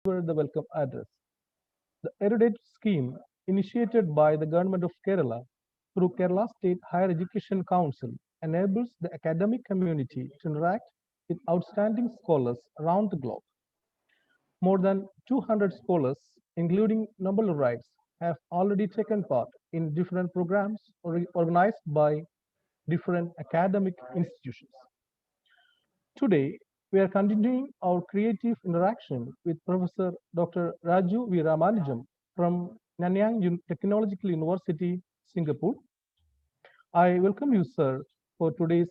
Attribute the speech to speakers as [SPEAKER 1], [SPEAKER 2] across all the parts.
[SPEAKER 1] deliver the welcome address. The erudite scheme, initiated by the Government of Kerala through Kerala State Higher Education Council, enables the academic community to interact with outstanding scholars around the globe. More than 200 scholars, including Nobel laureates, have already taken part in different programs organized by different academic institutions. Today, we are continuing our creative interaction with Professor Dr. Raju V. Ramanujam from Nanyang Technological University, Singapore. I welcome you, sir, for today's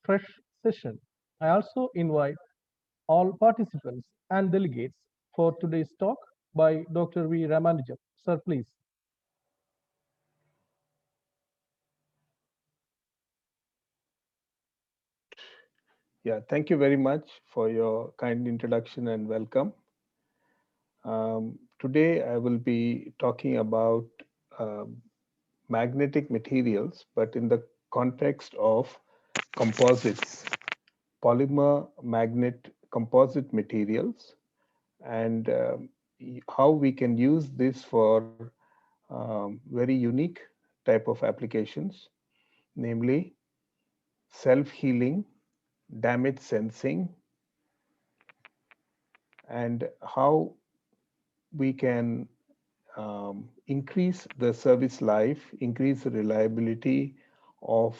[SPEAKER 1] fresh session. I also invite all participants and delegates for today's talk by Dr. V. Ramanujam. Sir, please.
[SPEAKER 2] Yeah, thank you very much for your kind introduction and welcome. Today, I will be talking about um, magnetic materials, but in the context of composites, polymer magnet composite materials, and how we can use this for very unique type of applications, namely self-healing, damage sensing, and how we can increase the service life, increase the reliability of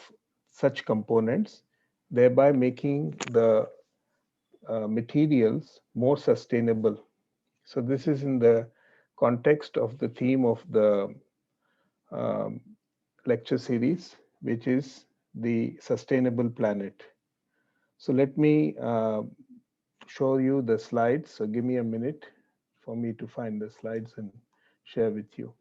[SPEAKER 2] such components, thereby making the materials more sustainable. So, this is in the context of the theme of the um, lecture series, which is the sustainable planet. So, let me show you the slides. So, give me a minute for me to find the slides and share with you.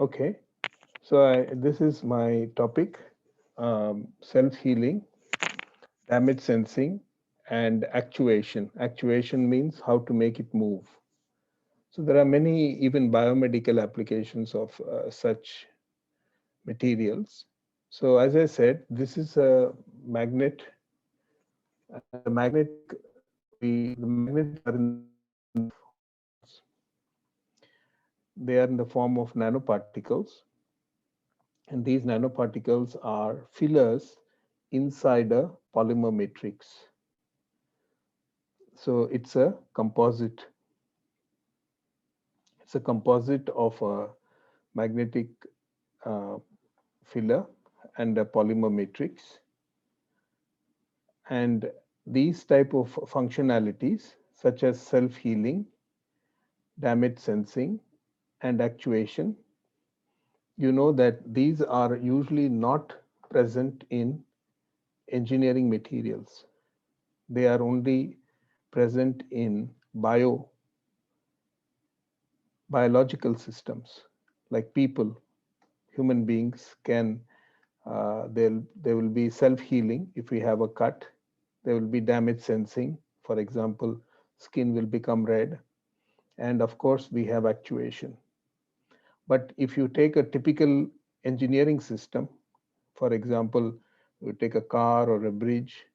[SPEAKER 2] Okay, so this is my topic, self-healing, damage sensing, and actuation. Actuation means how to make it move. So there are many even biomedical applications of such materials. So as I said, this is a magnet, and the magnet the magnets are in the form of they are in the form of nanoparticles, and these nanoparticles are fillers inside a polymer matrix. So it's a composite of a magnetic uh, filler and a polymer matrix. And these type of functionalities, such as self-healing, damage sensing, and actuation, you know that these are usually not present in engineering materials. They are only present in biological systems, like people, human beings can there will be self-healing if we have a cut. There will be damage sensing. For example, skin will become red. And of course, we have actuation. But if you take a typical engineering system, for example, you take a car or a bridge,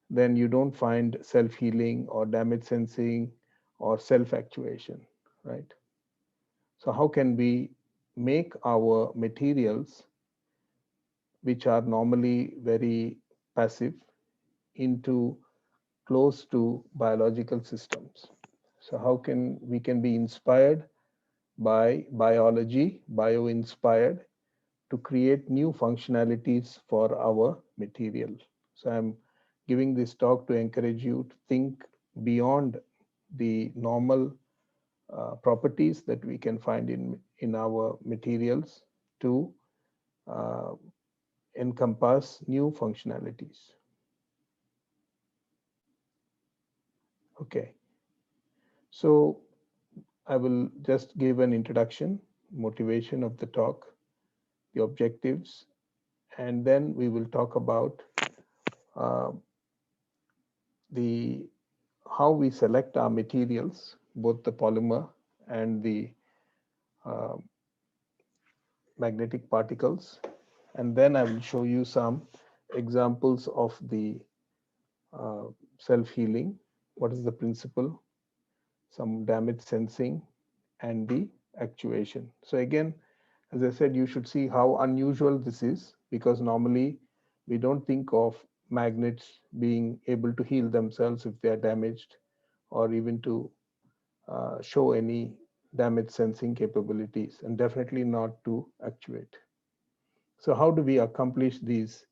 [SPEAKER 2] then you don't find self-healing or damage sensing or self-actuation, right? So how can we make our materials, which are normally very passive, into close to biological systems. So how can we can be inspired by biology, bio-inspired, to create new functionalities for our material. So I'm giving this talk to encourage you to think beyond the normal properties that we can find in our materials to uh, encompass new functionalities. Okay, so I will just give an introduction, motivation of the talk, the objectives, and then we will talk about uh, the how we select our materials, both the polymer and the uh, magnetic particles. And then I will show you some examples of the uh, self-healing, what is the principle, some damage sensing, and the actuation. So again, as I said, you should see how unusual this is, because normally we don't think of magnets being able to heal themselves if they are damaged, or even to show any damage sensing capabilities, and definitely not to actuate. So how do we accomplish these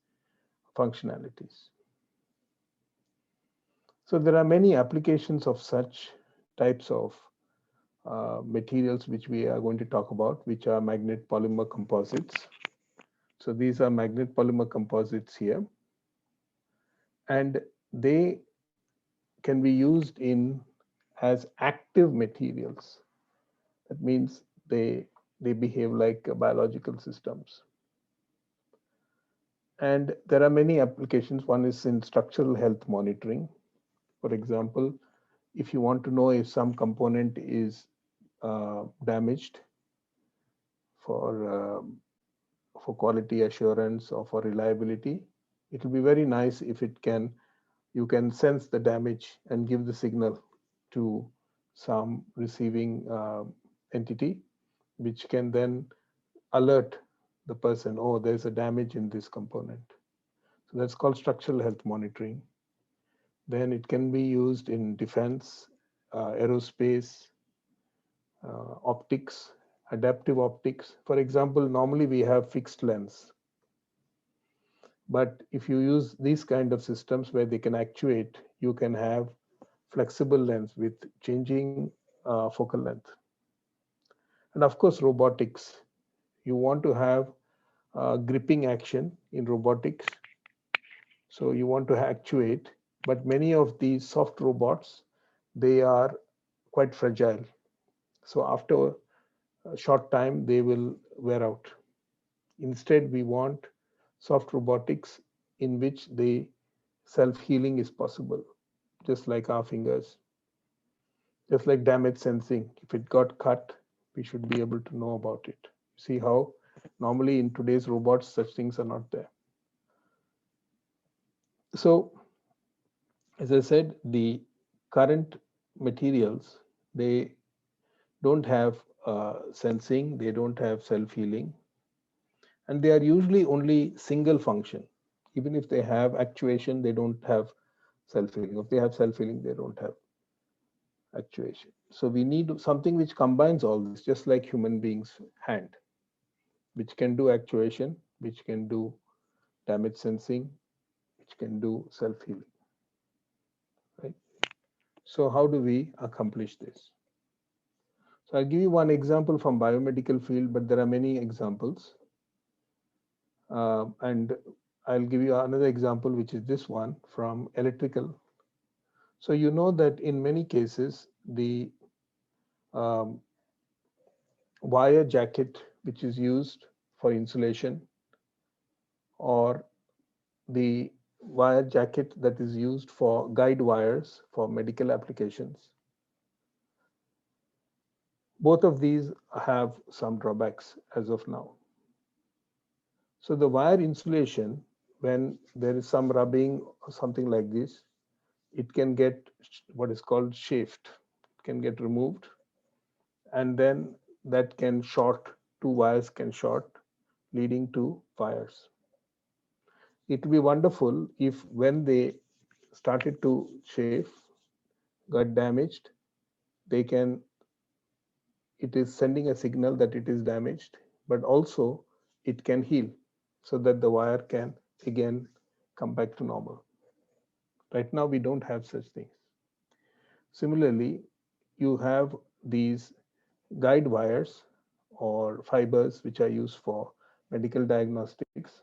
[SPEAKER 2] functionalities? So there are many applications of such types of materials which we are going to talk about, which are magnet polymer composites. So these are magnet polymer composites here, and they can be used in as active materials. That means they behave like biological systems. And there are many applications. One is in structural health monitoring. For example, if you want to know if some component is damaged for quality assurance or for reliability, it will be very nice if it can you can sense the damage and give the signal to some receiving entity, which can then alert the person, oh, there's a damage in this component. So that's called structural health monitoring. Then it can be used in defense, aerospace, optics, adaptive optics. For example, normally we have fixed lens, but if you use these kind of systems where they can actuate, you can have flexible lens with changing focal length. And of course, robotics. You want to have gripping action in robotics. So you want to actuate, but many of these soft robots, they are quite fragile. So after a short time, they will wear out. Instead, we want soft robotics in which the self-healing is possible, just like our fingers, just like damage sensing. If it got cut, we should be able to know about it. See how normally in today's robots, such things are not there. So, as I said, the current materials, they don't have sensing, they don't have self-healing, and they are usually only single function. Even if they have actuation, they don't have self-healing. If they have self-healing, they don't have actuation. So we need something which combines all this, just like human beings' hand, which can do actuation, which can do damage sensing, which can do self-healing, right? So how do we accomplish this? So I'll give you one example from biomedical field, but there are many examples. And I'll give you another example, which is this one from electrical. So you know that in many cases, the um, wire jacket, which is used for insulation, or the wire jacket that is used for guide wires for medical applications, both of these have some drawbacks as of now. So the wire insulation, when there is some rubbing or something like this, it can get what is called chafed. It can get removed, and then that can short, two wires can short, leading to fires. It would be wonderful if when they started to chafe, got damaged, they can, it is sending a signal that it is damaged, but also it can heal so that the wire can again come back to normal. Right now, we don't have such things. Similarly, you have these guide wires or fibers which are used for medical diagnostics,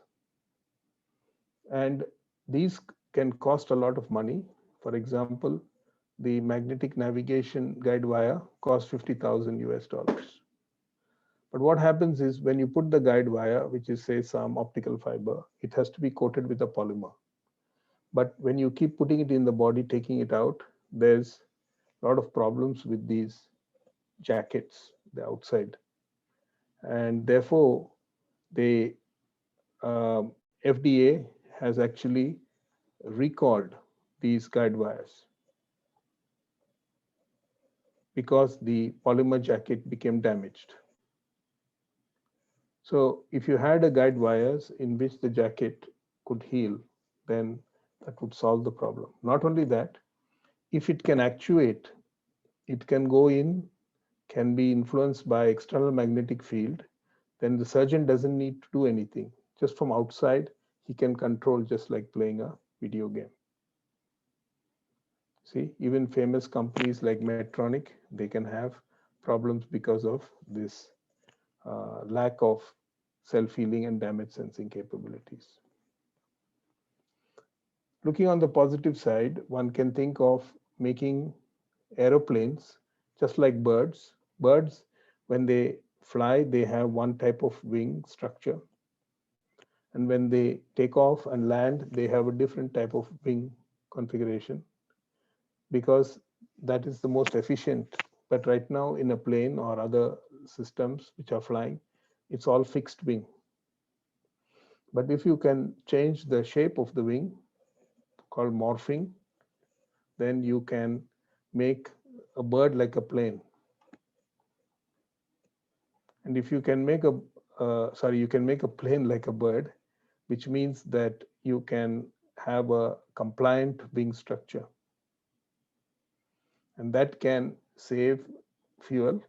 [SPEAKER 2] and these can cost a lot of money. For example, the magnetic navigation guide wire costs 50,000 US dollars. But what happens is when you put the guide wire, which is say some optical fiber, it has to be coated with a polymer. But when you keep putting it in the body, taking it out, there's a lot of problems with these jackets, the outside. And therefore, the FDA has actually recalled these guide wires because the polymer jacket became damaged. So if you had a guide wires in which the jacket could heal, then that would solve the problem. Not only that, if it can actuate, it can go in, can be influenced by external magnetic field, then the surgeon doesn't need to do anything. Just from outside, he can control just like playing a video game. See, even famous companies like Medtronic, they can have problems because of this lack of self-healing and damage sensing capabilities. Looking on the positive side, one can think of making aeroplanes just like birds. Birds, when they fly, they have one type of wing structure. And when they take off and land, they have a different type of wing configuration because that is the most efficient. But right now, in a plane or other systems which are flying, it's all fixed wing. But if you can change the shape of the wing, called morphing, then you can make a bird like a plane. And if you can make a you can make a plane like a bird, which means that you can have a compliant wing structure, and that can save fuel,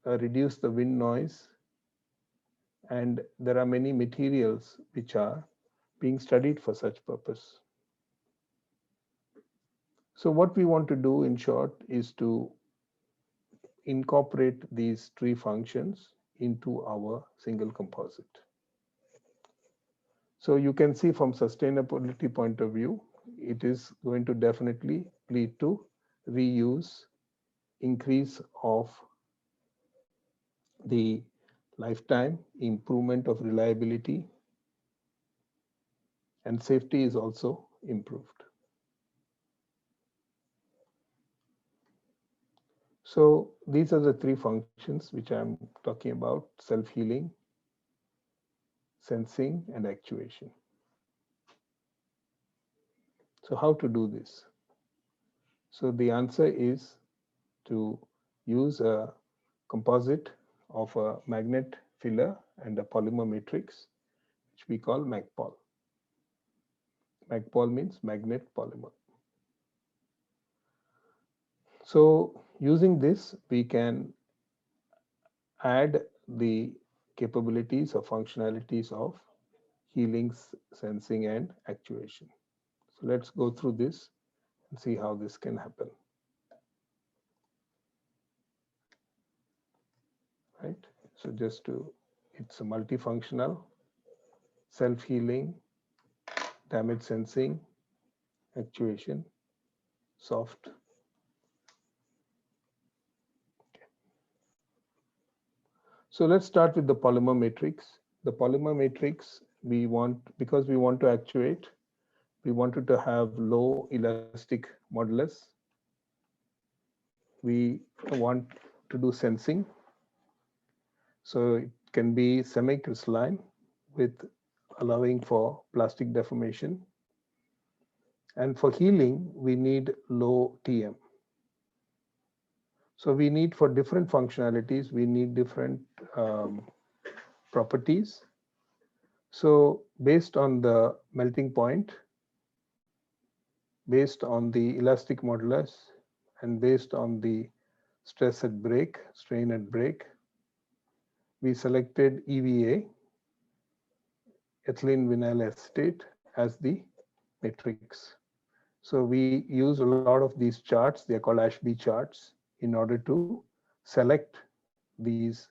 [SPEAKER 2] reduce the wind noise, and there are many materials which are being studied for such purpose. So what we want to do in short is to incorporate these three functions into our single composite. So you can see from sustainability point of view, it is going to definitely lead to reuse, increase of the lifetime, improvement of reliability, and safety is also improved. So these are the three functions which I'm talking about: self-healing, sensing, and actuation. So how to do this? So the answer is to use a composite of a magnet filler and a polymer matrix, which we call MagPol. MagPol means magnet polymer. So using this, we can add the capabilities or functionalities of healing, sensing, and actuation. So let's go through this and see how this can happen. Right? So just to, it's a multifunctional, self-healing, damage sensing, actuation, soft. Okay. So let's start with the polymer matrix. The polymer matrix, we want, because we want to actuate, we wanted to have low elastic modulus. We want to do sensing. So it can be semi-crystalline with allowing for plastic deformation. And for healing, we need low TM. So we need, for different functionalities, we need different properties. So based on the melting point, based on the elastic modulus and based on the stress at break, strain at break, we selected EVA, ethylene vinyl acetate, as the matrix. So we use a lot of these charts, they are called Ashby charts, in order to select these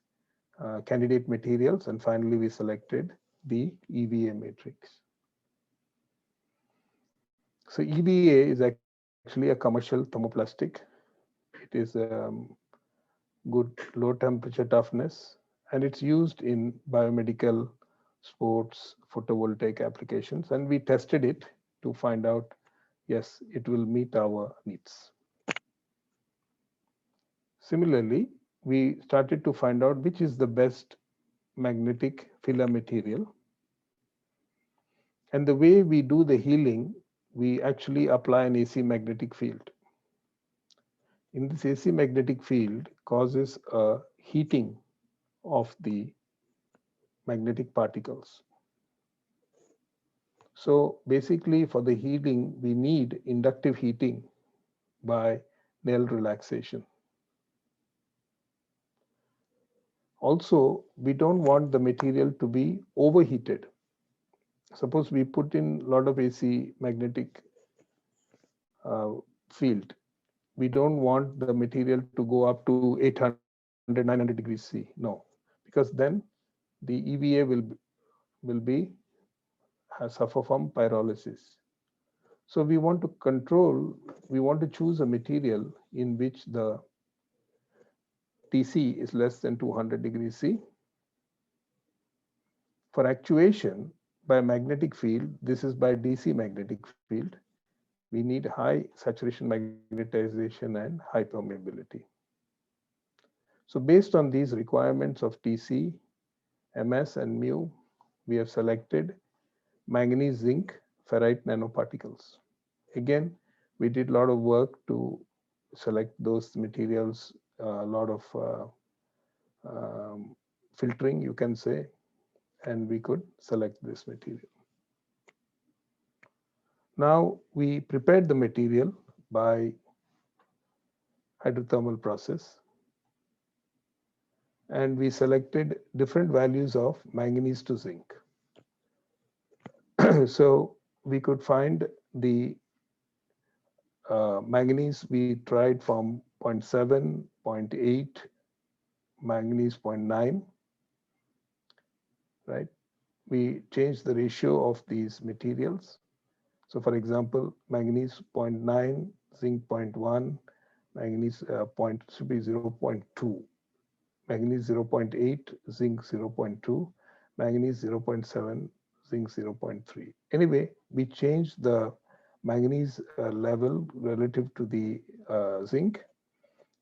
[SPEAKER 2] candidate materials, and finally we selected the EVA matrix. So EVA is actually a commercial thermoplastic. It is good low temperature toughness, and it's used in biomedical, sports, photovoltaic applications, and we tested it to find out, yes, it will meet our needs. Similarly, we started to find out which is the best magnetic filler material. And the way we do the healing, we actually apply an AC magnetic field. In this AC magnetic field causes a heating of the magnetic particles. So basically for the healing, we need inductive heating by nail relaxation. Also, we don't want the material to be overheated. Suppose we put in a lot of AC magnetic field. We don't want the material to go up to 800, 900 degrees C. No, because then the EVA will be suffer from pyrolysis. So we want to control, we want to choose a material in which the TC is less than 200 degrees C. For actuation by magnetic field, this is by DC magnetic field, we need high saturation magnetization and high permeability. So based on these requirements of TC, MS, and mu, we have selected manganese zinc ferrite nanoparticles. Again, we did a lot of work to select those materials, a lot of filtering, you can say, and we could select this material. Now we prepared the material by hydrothermal process, and we selected different values of manganese to zinc. So we could find the manganese, we tried from 0.7, 0.8, manganese 0.9, right? We changed the ratio of these materials. So for example, manganese 0.9, zinc 0.1, manganese should be 0.2, manganese 0.8, zinc 0.2, manganese 0.7, zinc 0.3. Anyway, we changed the manganese level relative to the zinc,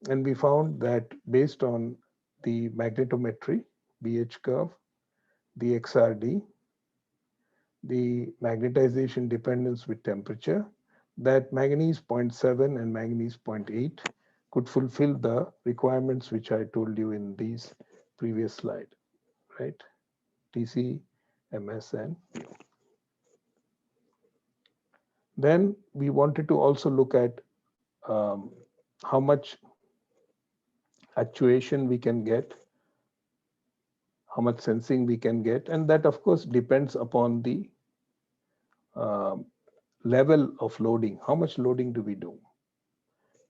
[SPEAKER 2] and we found that based on the magnetometry, BH curve, the XRD, the magnetization dependence with temperature, that manganese 0.7 and manganese 0.8 could fulfill the requirements which I told you in these previous slide, right? TC, MS, and mu. Then we wanted to also look at how much actuation we can get, how much sensing we can get, and that of course depends upon the level of loading. How much loading do we do?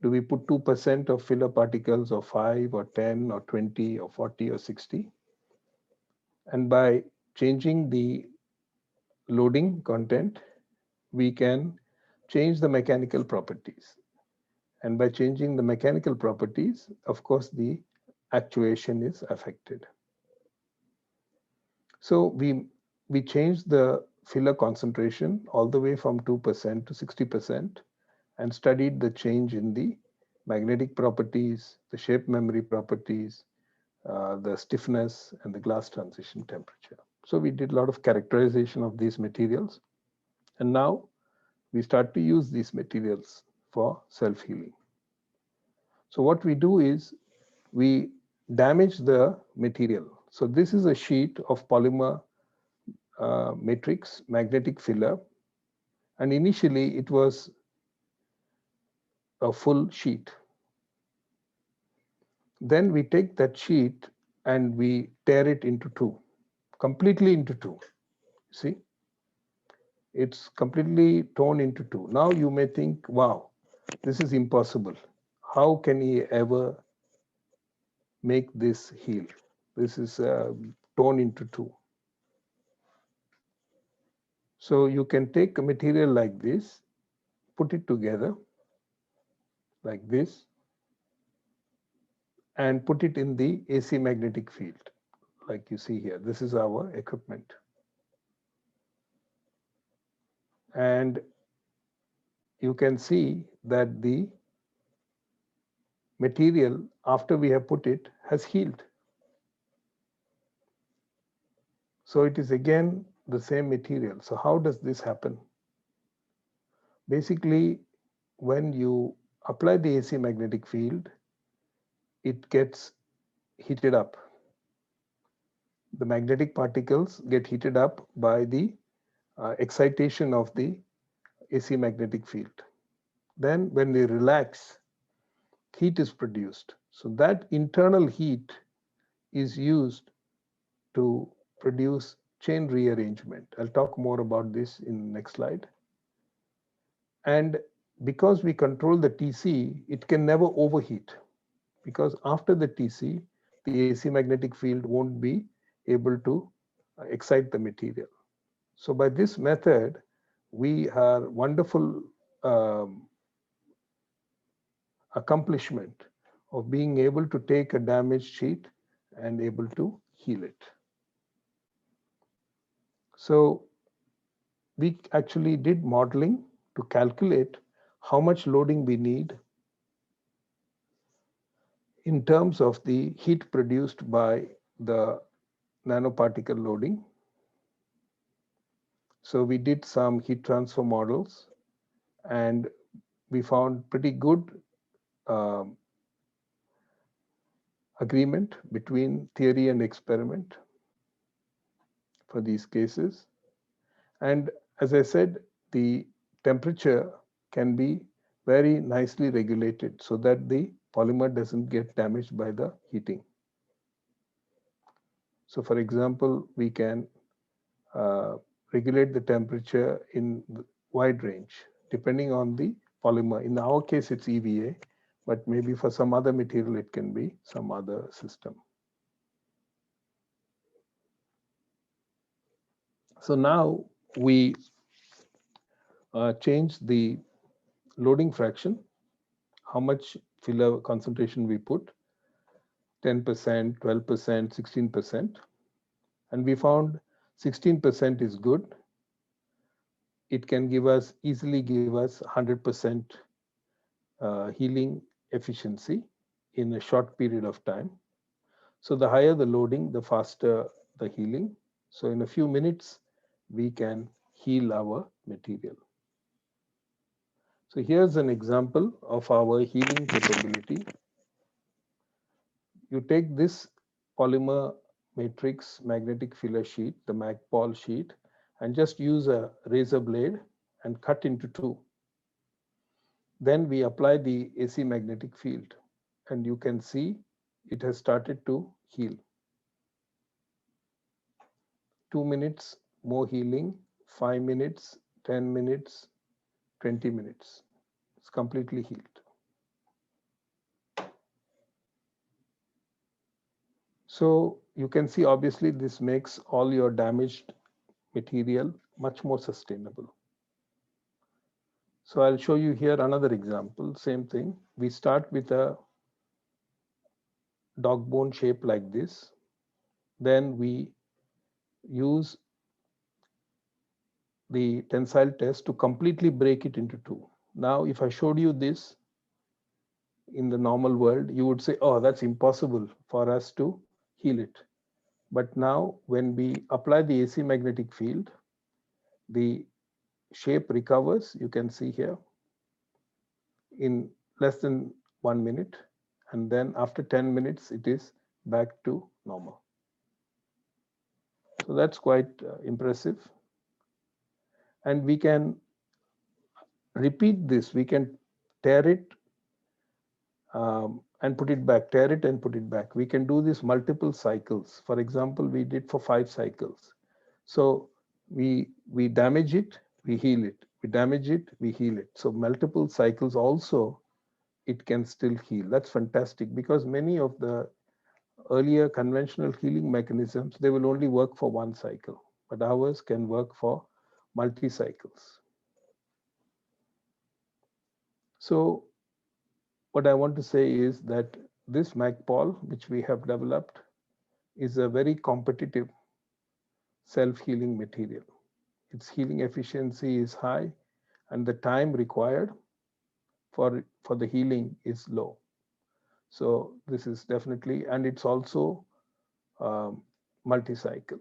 [SPEAKER 2] Do we put 2% of filler particles, or 5 or 10 or 20 or 40 or 60? And by changing the loading content, we can change the mechanical properties. And by changing the mechanical properties, of course, the actuation is affected. So we changed the filler concentration all the way from 2% to 60% and studied the change in the magnetic properties, the shape memory properties, the stiffness, and the glass transition temperature. So we did a lot of characterization of these materials. And now we start to use these materials for self-healing. So what we do is we damage the material. So this is a sheet of polymer matrix magnetic filler. And initially it was a full sheet. Then we take that sheet and we tear it into two, completely into two. See, it's completely torn into two. Now you may think, wow, this is impossible. How can he ever make this heal? This is torn into two. So you can take a material like this, put it together like this, and put it in the AC magnetic field, like you see here. This is our equipment. And you can see that the material, after we have put it, has healed. So it is again the same material. So how does this happen? Basically, when you apply the AC magnetic field, it gets heated up. The magnetic particles get heated up by the excitation of the AC magnetic field. Then when they relax, heat is produced. So that internal heat is used to produce chain rearrangement. I'll talk more about this in the next slide. And because we control the TC, it can never overheat, because after the TC, the AC magnetic field won't be able to excite the material. So by this method, we are wonderful accomplishment of being able to take a damaged sheet and able to heal it. So we actually did modeling to calculate how much loading we need in terms of the heat produced by the nanoparticle loading. So we did some heat transfer models and we found pretty good agreement between theory and experiment for these cases. And as I said, the temperature can be very nicely regulated so that the polymer doesn't get damaged by the heating. So for example, we can regulate the temperature in wide range depending on the polymer. In our case, it's EVA, but maybe for some other material, it can be some other system. So now we change the loading fraction, how much filler concentration we put, 10%, 12%, 16%. And we found 16% is good. It can easily give us 100% healing efficiency in a short period of time. So the higher the loading, the faster the healing. So in a few minutes, we can heal our material. So here's an example of our healing capability. You take this polymer matrix magnetic filler sheet, the MagPol sheet, and just use a razor blade and cut into two. Then we apply the AC magnetic field, and you can see it has started to heal. 2 minutes, more healing, 5 minutes, 10 minutes, 20 minutes. It's completely healed. So you can see, obviously, this makes all your damaged material much more sustainable. So I'll show you here another example, same thing. We start with a dog bone shape like this. Then we use the tensile test to completely break it into two. Now, if I showed you this in the normal world, you would say, oh, that's impossible for us to heal it. But now when we apply the AC magnetic field, the shape recovers, you can see here, in less than 1 minute. And then after 10 minutes, it is back to normal. So that's quite impressive. And we can repeat this. We can tear it and put it back, tear it and put it back. We can do this multiple cycles. For example, we did for 5 cycles. So we damage it, we heal it. We damage it, we heal it. So multiple cycles also it can still heal. That's fantastic because many of the earlier conventional healing mechanisms they will only work for 1 cycle, but ours can work for multi cycles. So what I want to say is that this MACPOL, which we have developed, is a very competitive self-healing material. Its healing efficiency is high and the time required for the healing is low. So this is definitely, and it's also multi-cycle.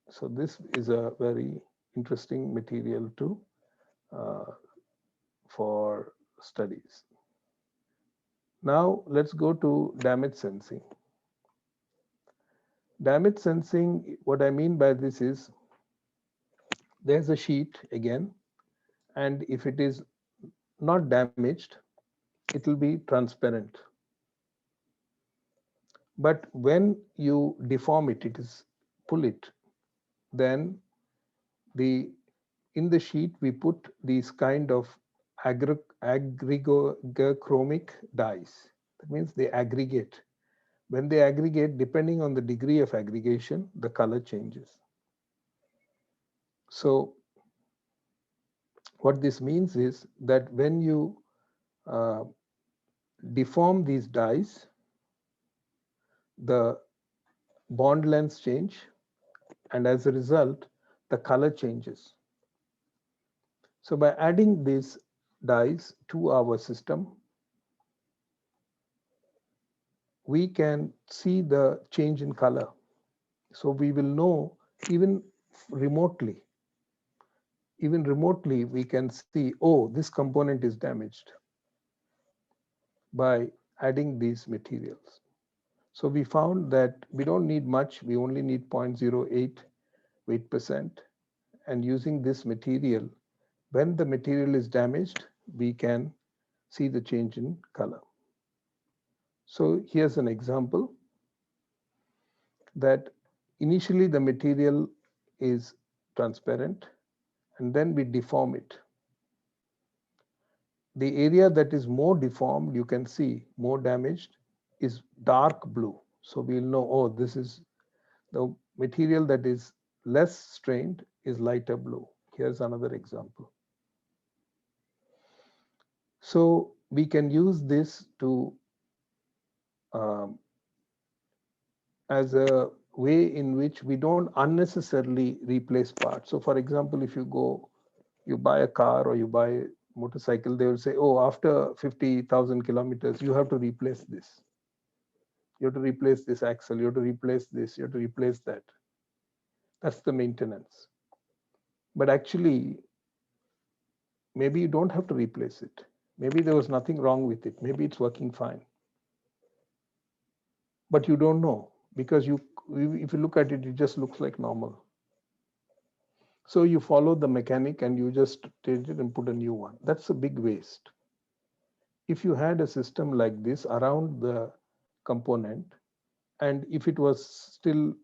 [SPEAKER 2] So this is a very interesting material to uh, for studies. Now let's go to damage sensing. Damage sensing, what I mean by this is there's a sheet again, and if it is not damaged, it will be transparent. But when you deform it, it is pull it, then the in the sheet we put these kind of aggregochromic dyes. That means they aggregate. When they aggregate, depending on the degree of aggregation, the color changes. So what this means is that when you uh, deform these dyes, the bond lengths change, and as a result, the color changes. So by adding these dyes to our system, we can see the change in color. So we will know even remotely, we can see, oh, this component is damaged by adding these materials. So we found that we don't need much, we only need 0.08 weight%. And using this material, when the material is damaged, we can see the change in color. So here's an example that initially the material is transparent and then we deform it. The area that is more deformed, you can see more damaged, is dark blue. So we'll know, oh, this is the material that is less strained is lighter blue. Here's another example. So we can use this to um, as a way in which we don't unnecessarily replace parts. So for example, if you buy a car or you buy a motorcycle, they will say, oh, after 50,000 kilometers, you have to replace this. You have to replace this axle, you have to replace this, you have to replace that. That's the maintenance. But actually, maybe you don't have to replace it. Maybe there was nothing wrong with it. Maybe it's working fine. But you don't know because if you look at it, it just looks like normal. So you follow the mechanic and you just change it and put a new one. That's a big waste. If you had a system like this around the component, and if it was still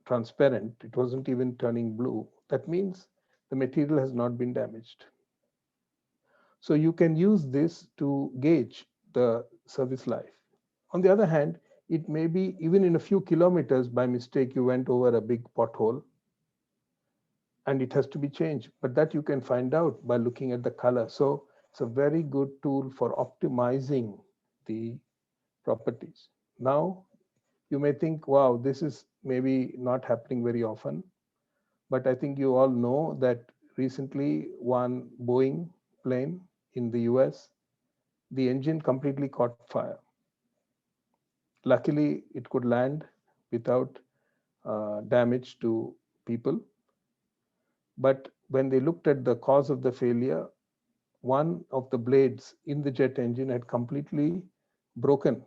[SPEAKER 2] transparent, it wasn't even turning blue, that means the material has not been damaged. So you can use this to gauge the service life. On the other hand, it may be even in a few kilometers by mistake you went over a big pothole and it has to be changed, but that you can find out by looking at the color. So it's a very good tool for optimizing the properties. Now you may think, wow, this is maybe not happening very often, but I think you all know that recently one Boeing plane in the US, the engine completely caught fire. Luckily, it could land without damage to people. But when they looked at the cause of the failure, one of the blades in the jet engine had broken,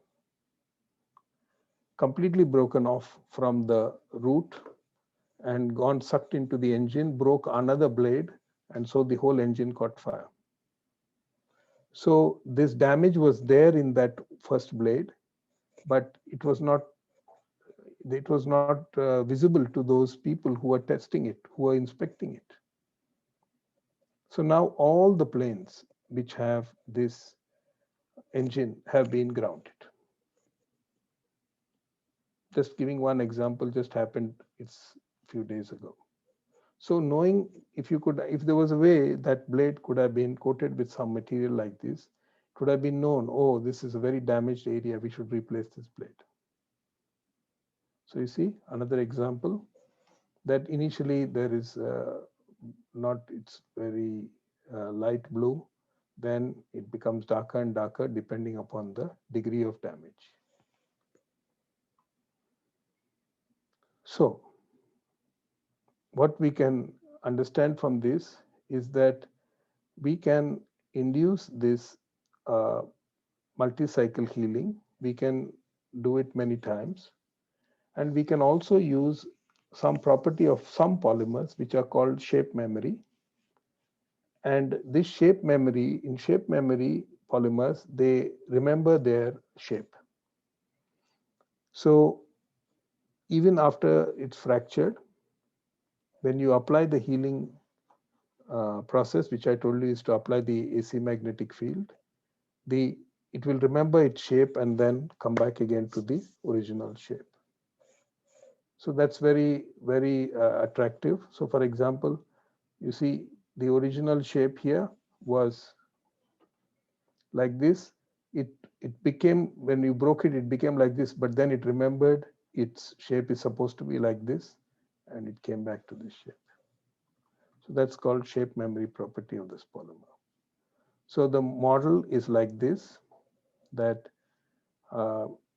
[SPEAKER 2] completely broken off from the root and gone sucked into the engine, broke another blade, and so the whole engine caught fire. So this damage was there in that first blade, but it was not visible to those people who are testing it, who are inspecting it. So now all the planes which have this engine have been grounded. Just giving one example, just happened, it's a few days ago. So knowing, if there was a way that blade could have been coated with some material like this, it could have been known, oh, this is a very damaged area, we should replace this blade. So you see another example that initially there is not, it's very light blue, then it becomes darker and darker depending upon the degree of damage. So what we can understand from this is that we can induce this uh, multi-cycle healing. We can do it many times, and we can also use some property of some polymers which are called shape memory. And this in shape memory polymers, they remember their shape. So even after it's fractured, when you apply the healing process, which I told you is to apply the AC magnetic field, the it will remember its shape and then come back again to the original shape. So that's very, very attractive. So for example, you see the original shape here was like this. It became, when you broke it, it became like this, but then it remembered its shape is supposed to be like this, and it came back to this shape. So that's called shape memory property of this polymer. So the model is like this, that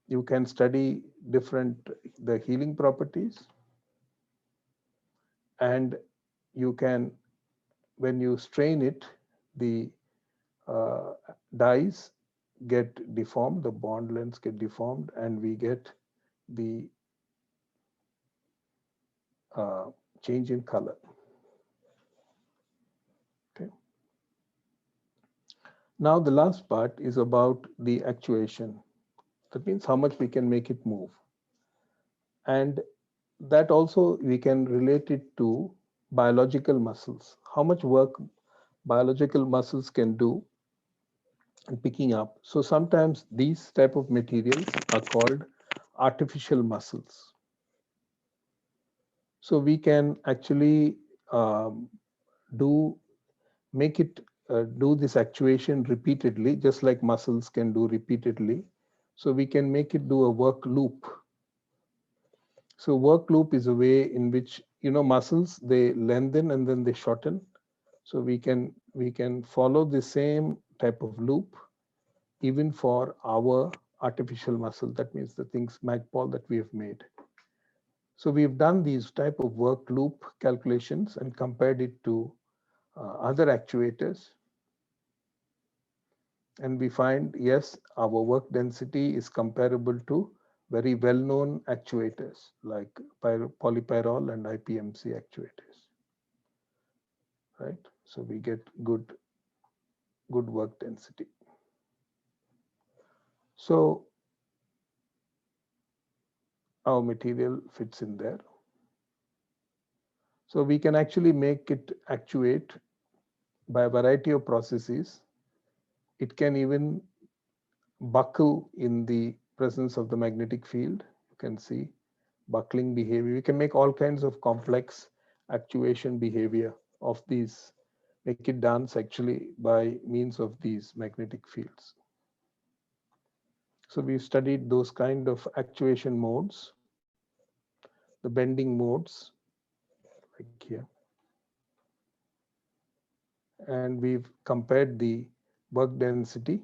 [SPEAKER 2] you can study the healing properties, and you can, when you strain it, the dyes get deformed, the bond lengths get deformed, and we get the change in color. Okay. Now the last part is about the actuation. That means how much we can make it move. And that also we can relate it to biological muscles. How much work biological muscles can do in picking up. So sometimes these type of materials are called artificial muscles. So we can actually um, do make it do this actuation repeatedly, just like muscles can do repeatedly. So we can make it do a work loop. So work loop is a way in which, muscles, they lengthen and then they shorten. So we can follow the same type of loop even for our artificial muscle. That means the things Magpul that we have made. So we've done these type of work loop calculations and compared it to other actuators. And we find, yes, our work density is comparable to very well-known actuators like polypyrrole and IPMC actuators, right? So we get good work density. So our material fits in there. So we can actually make it actuate by a variety of processes. It can even buckle in the presence of the magnetic field. You can see buckling behavior. We can make all kinds of complex actuation behavior of these, make it dance actually by means of these magnetic fields. So we've studied those kind of actuation modes, the bending modes, like here. And we've compared the work density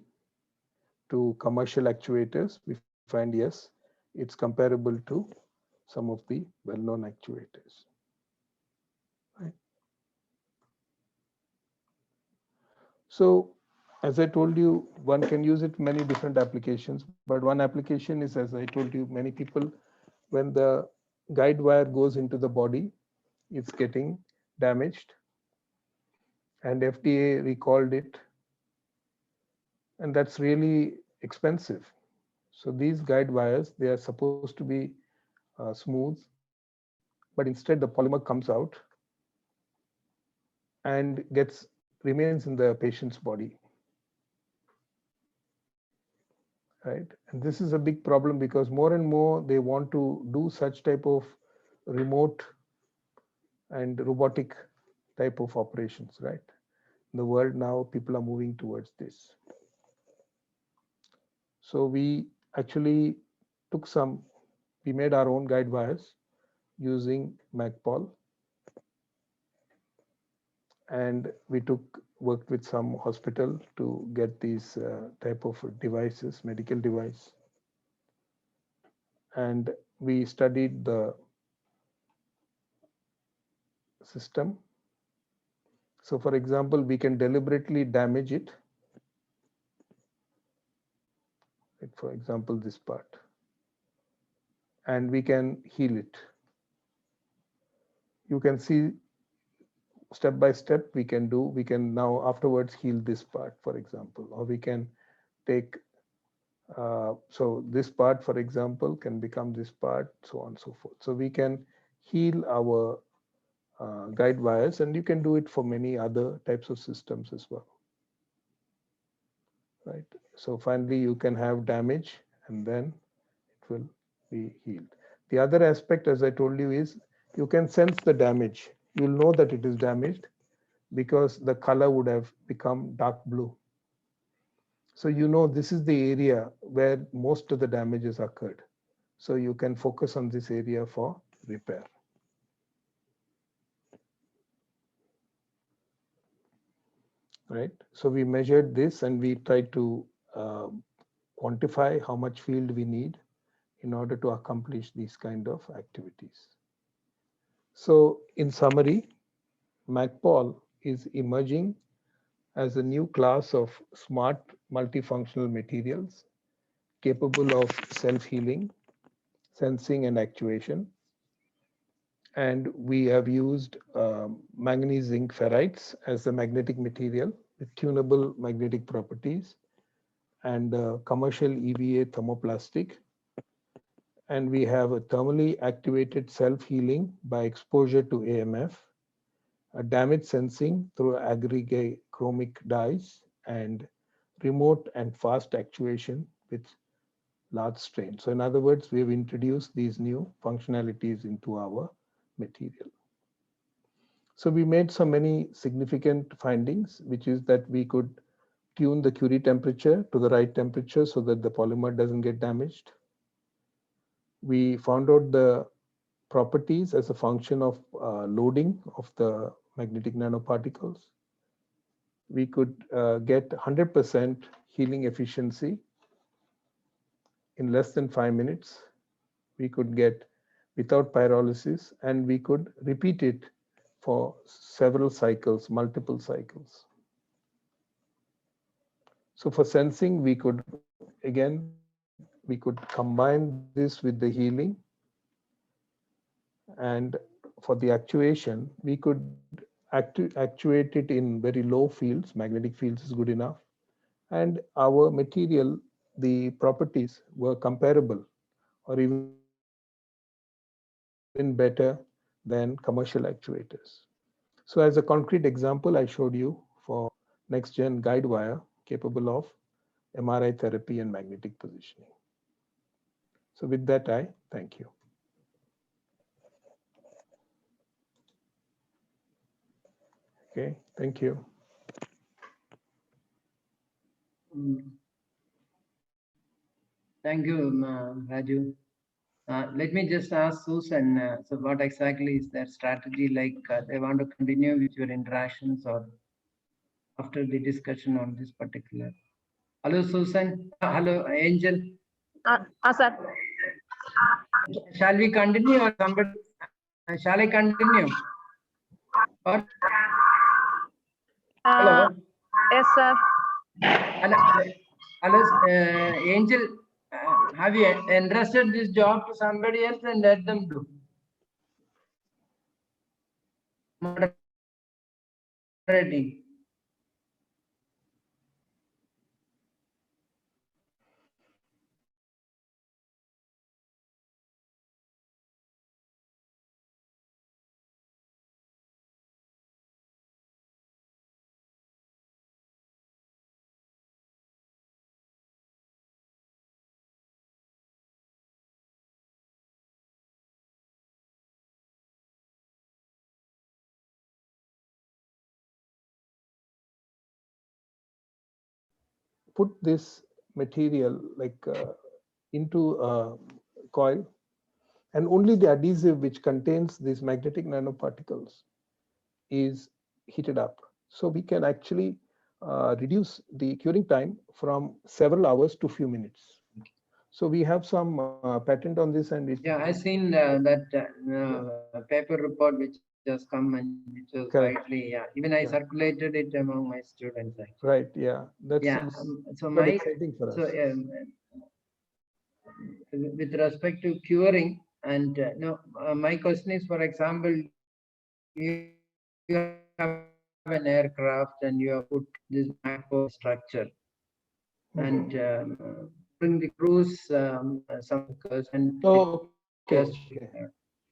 [SPEAKER 2] to commercial actuators. We find, yes, it's comparable to some of the well-known actuators. Right. So as I told you, one can use it many different applications, but one application is, as I told you, many people, when the guide wire goes into the body, it's getting damaged, and FDA recalled it and that's really expensive. So these guide wires, they are supposed to be smooth, but instead the polymer comes out and remains in the patient's body, right? And this is a big problem because more and more they want to do such type of remote and robotic type of operations, right? In the world now, people are moving towards this. So we actually we made our own guide wires using Magpul, and we worked with some hospital to get these type of devices, medical device, and we studied the system. So for example, we can deliberately damage it. Like for example, this part, and we can heal it. You can see step by step we can now afterwards heal this part, for example, or we can take so this part, for example, can become this part, so on and so forth. So we can heal our guide wires, and you can do it for many other types of systems as well, right? So finally you can have damage and then it will be healed. The other aspect, as I told you, is you can sense the damage. You'll know that it is damaged because the color would have become dark blue. So you know this is the area where most of the damages occurred. So you can focus on this area for repair. Right. So we measured this and we tried to quantify how much field we need in order to accomplish these kind of activities. So in summary, Magpul is emerging as a new class of smart multifunctional materials capable of self-healing, sensing and actuation. And we have used manganese zinc ferrites as the magnetic material with tunable magnetic properties and commercial EVA thermoplastic. And we have a thermally activated self-healing by exposure to AMF, a damage sensing through aggregate chromic dyes, and remote and fast actuation with large strain. So in other words, we have introduced these new functionalities into our material. So we made so many significant findings, which is that we could tune the Curie temperature to the right temperature so that the polymer doesn't get damaged. We found out the properties as a function of loading of the magnetic nanoparticles. We could get 100% healing efficiency in less than 5 minutes. We could get without pyrolysis, and we could repeat it for several cycles, multiple cycles. So for sensing, we could, again, we could combine this with the healing. And for the actuation, we could actuate it in very low fields. Magnetic fields is good enough. And our material, the properties were comparable or even better than commercial actuators. So as a concrete example, I showed you for next-gen guide wire capable of MRI therapy and magnetic positioning. So with that, I thank you. Okay, thank you.
[SPEAKER 3] Thank you, Raju. Let me just ask Susan, so what exactly is their strategy like? They want to continue with your interactions or after the discussion on this particular? Hello, Susan. Hello, Angel.
[SPEAKER 4] Sir.
[SPEAKER 3] Shall we continue or somebody? Shall I continue? Or, hello.
[SPEAKER 4] Yes, sir.
[SPEAKER 3] Hello, Angel. Have you entrusted this job to somebody else and let them do? Moderating.
[SPEAKER 2] put this material like into a coil, and only the adhesive which contains these magnetic nanoparticles is heated up. So we can actually reduce the curing time from several hours to few minutes. So we have some patent on this, and it,
[SPEAKER 3] Yeah, I seen that paper report which has come and which was
[SPEAKER 2] Correct.
[SPEAKER 3] widely, yeah. Even I
[SPEAKER 2] Yeah.
[SPEAKER 3] circulated it among my students actually.
[SPEAKER 2] right, yeah, that's
[SPEAKER 3] Yeah. So
[SPEAKER 2] quite
[SPEAKER 3] my
[SPEAKER 2] exciting for us.
[SPEAKER 3] so with respect to curing, and no, my question is, for example, you have an aircraft and you have put this backbone structure, and bring the crews some workers and
[SPEAKER 2] Oh, okay,
[SPEAKER 3] just
[SPEAKER 2] okay,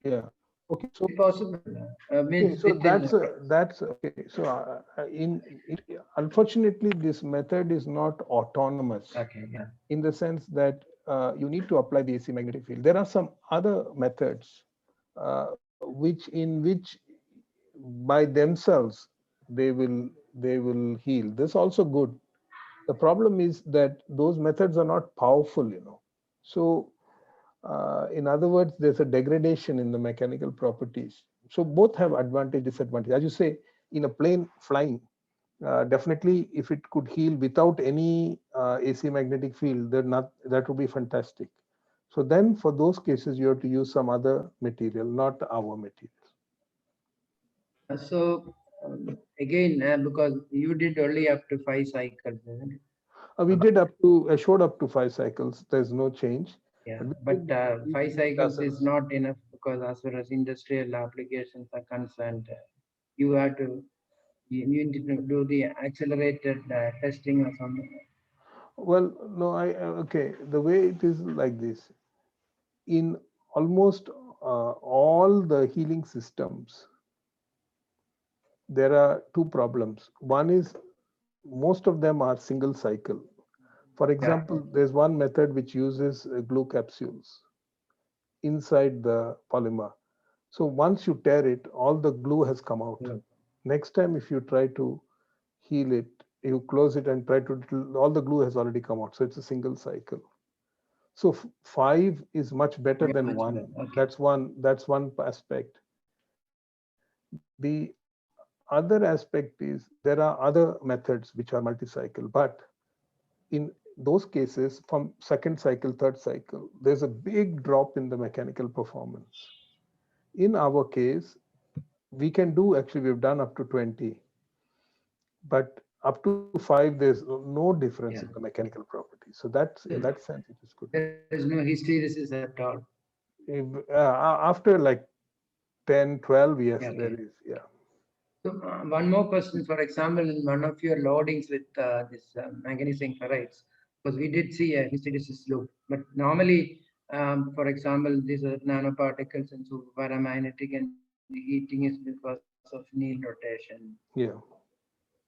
[SPEAKER 2] yeah, okay. So
[SPEAKER 3] possible.
[SPEAKER 2] okay,
[SPEAKER 3] Means
[SPEAKER 2] so
[SPEAKER 3] within
[SPEAKER 2] that's okay. So unfortunately, this method is not autonomous
[SPEAKER 3] okay, yeah.
[SPEAKER 2] in the sense that you need to apply the AC magnetic field. There are some other methods which by themselves they will heal. This is also good. The problem is that those methods are not powerful, So in other words, there's a degradation in the mechanical properties. So both have advantage, disadvantage. As you say, in a plane flying, definitely if it could heal without any AC magnetic field, that would be fantastic. So then for those cases, you have to use some other material, not our material.
[SPEAKER 3] So again, because you did only up to 5 cycles, isn't it?
[SPEAKER 2] We did showed up to 5 cycles. There's no change.
[SPEAKER 3] Yeah,
[SPEAKER 2] we
[SPEAKER 3] but
[SPEAKER 2] did
[SPEAKER 3] 5 cycles is
[SPEAKER 2] dozens.
[SPEAKER 3] not enough, because as far as industrial applications are concerned, you have to you need to do the accelerated testing or something.
[SPEAKER 2] Well, no, okay. The way it is like this, in almost all the healing systems, there are two problems. One is most of them are single cycle. For example, there's one method which uses glue capsules inside the polymer. So once you tear it, all the glue has come out. Next time, if you try to heal it, you close it and try to, all the glue has already come out. So it's a single cycle. So 5 is much better than
[SPEAKER 3] Much
[SPEAKER 2] 1.
[SPEAKER 3] better, okay.
[SPEAKER 2] That's one aspect. The other aspect is there are other methods which are multi-cycle, but in those cases, from second cycle, third cycle, there's a big drop in the mechanical performance. In our case, we can do, actually we've done up to 20, but up to 5 there's no difference in the mechanical property. So that's, in that sense, it is good.
[SPEAKER 3] There is no hysteresis at all.
[SPEAKER 2] After like 10, 12, yes,
[SPEAKER 3] Okay.
[SPEAKER 2] there is, yeah.
[SPEAKER 3] So one more question, for example, in one of your loadings with this magnesium ferrites, because we did see a hysteresis loop, but normally, for example, these are nanoparticles and so paramagnetic, and the heating is because of Néel rotation.
[SPEAKER 2] Yeah,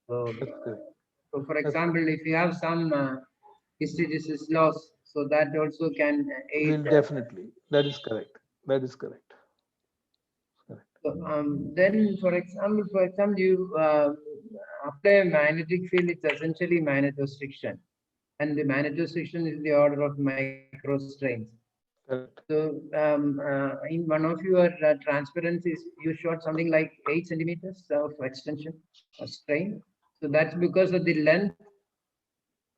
[SPEAKER 3] So,
[SPEAKER 2] that's correct.
[SPEAKER 3] so for example, if you have some hysteresis loss, so that also can aid.
[SPEAKER 2] Will definitely. That is correct. That is correct. Correct.
[SPEAKER 3] So, then, for example, you apply a magnetic field. It's essentially magnetostriction, and the magnetostriction is the order of microstrains.
[SPEAKER 2] Correct.
[SPEAKER 3] So, in one of your transparencies, you showed something like 8 centimeters of extension of strain. So that's because of the length.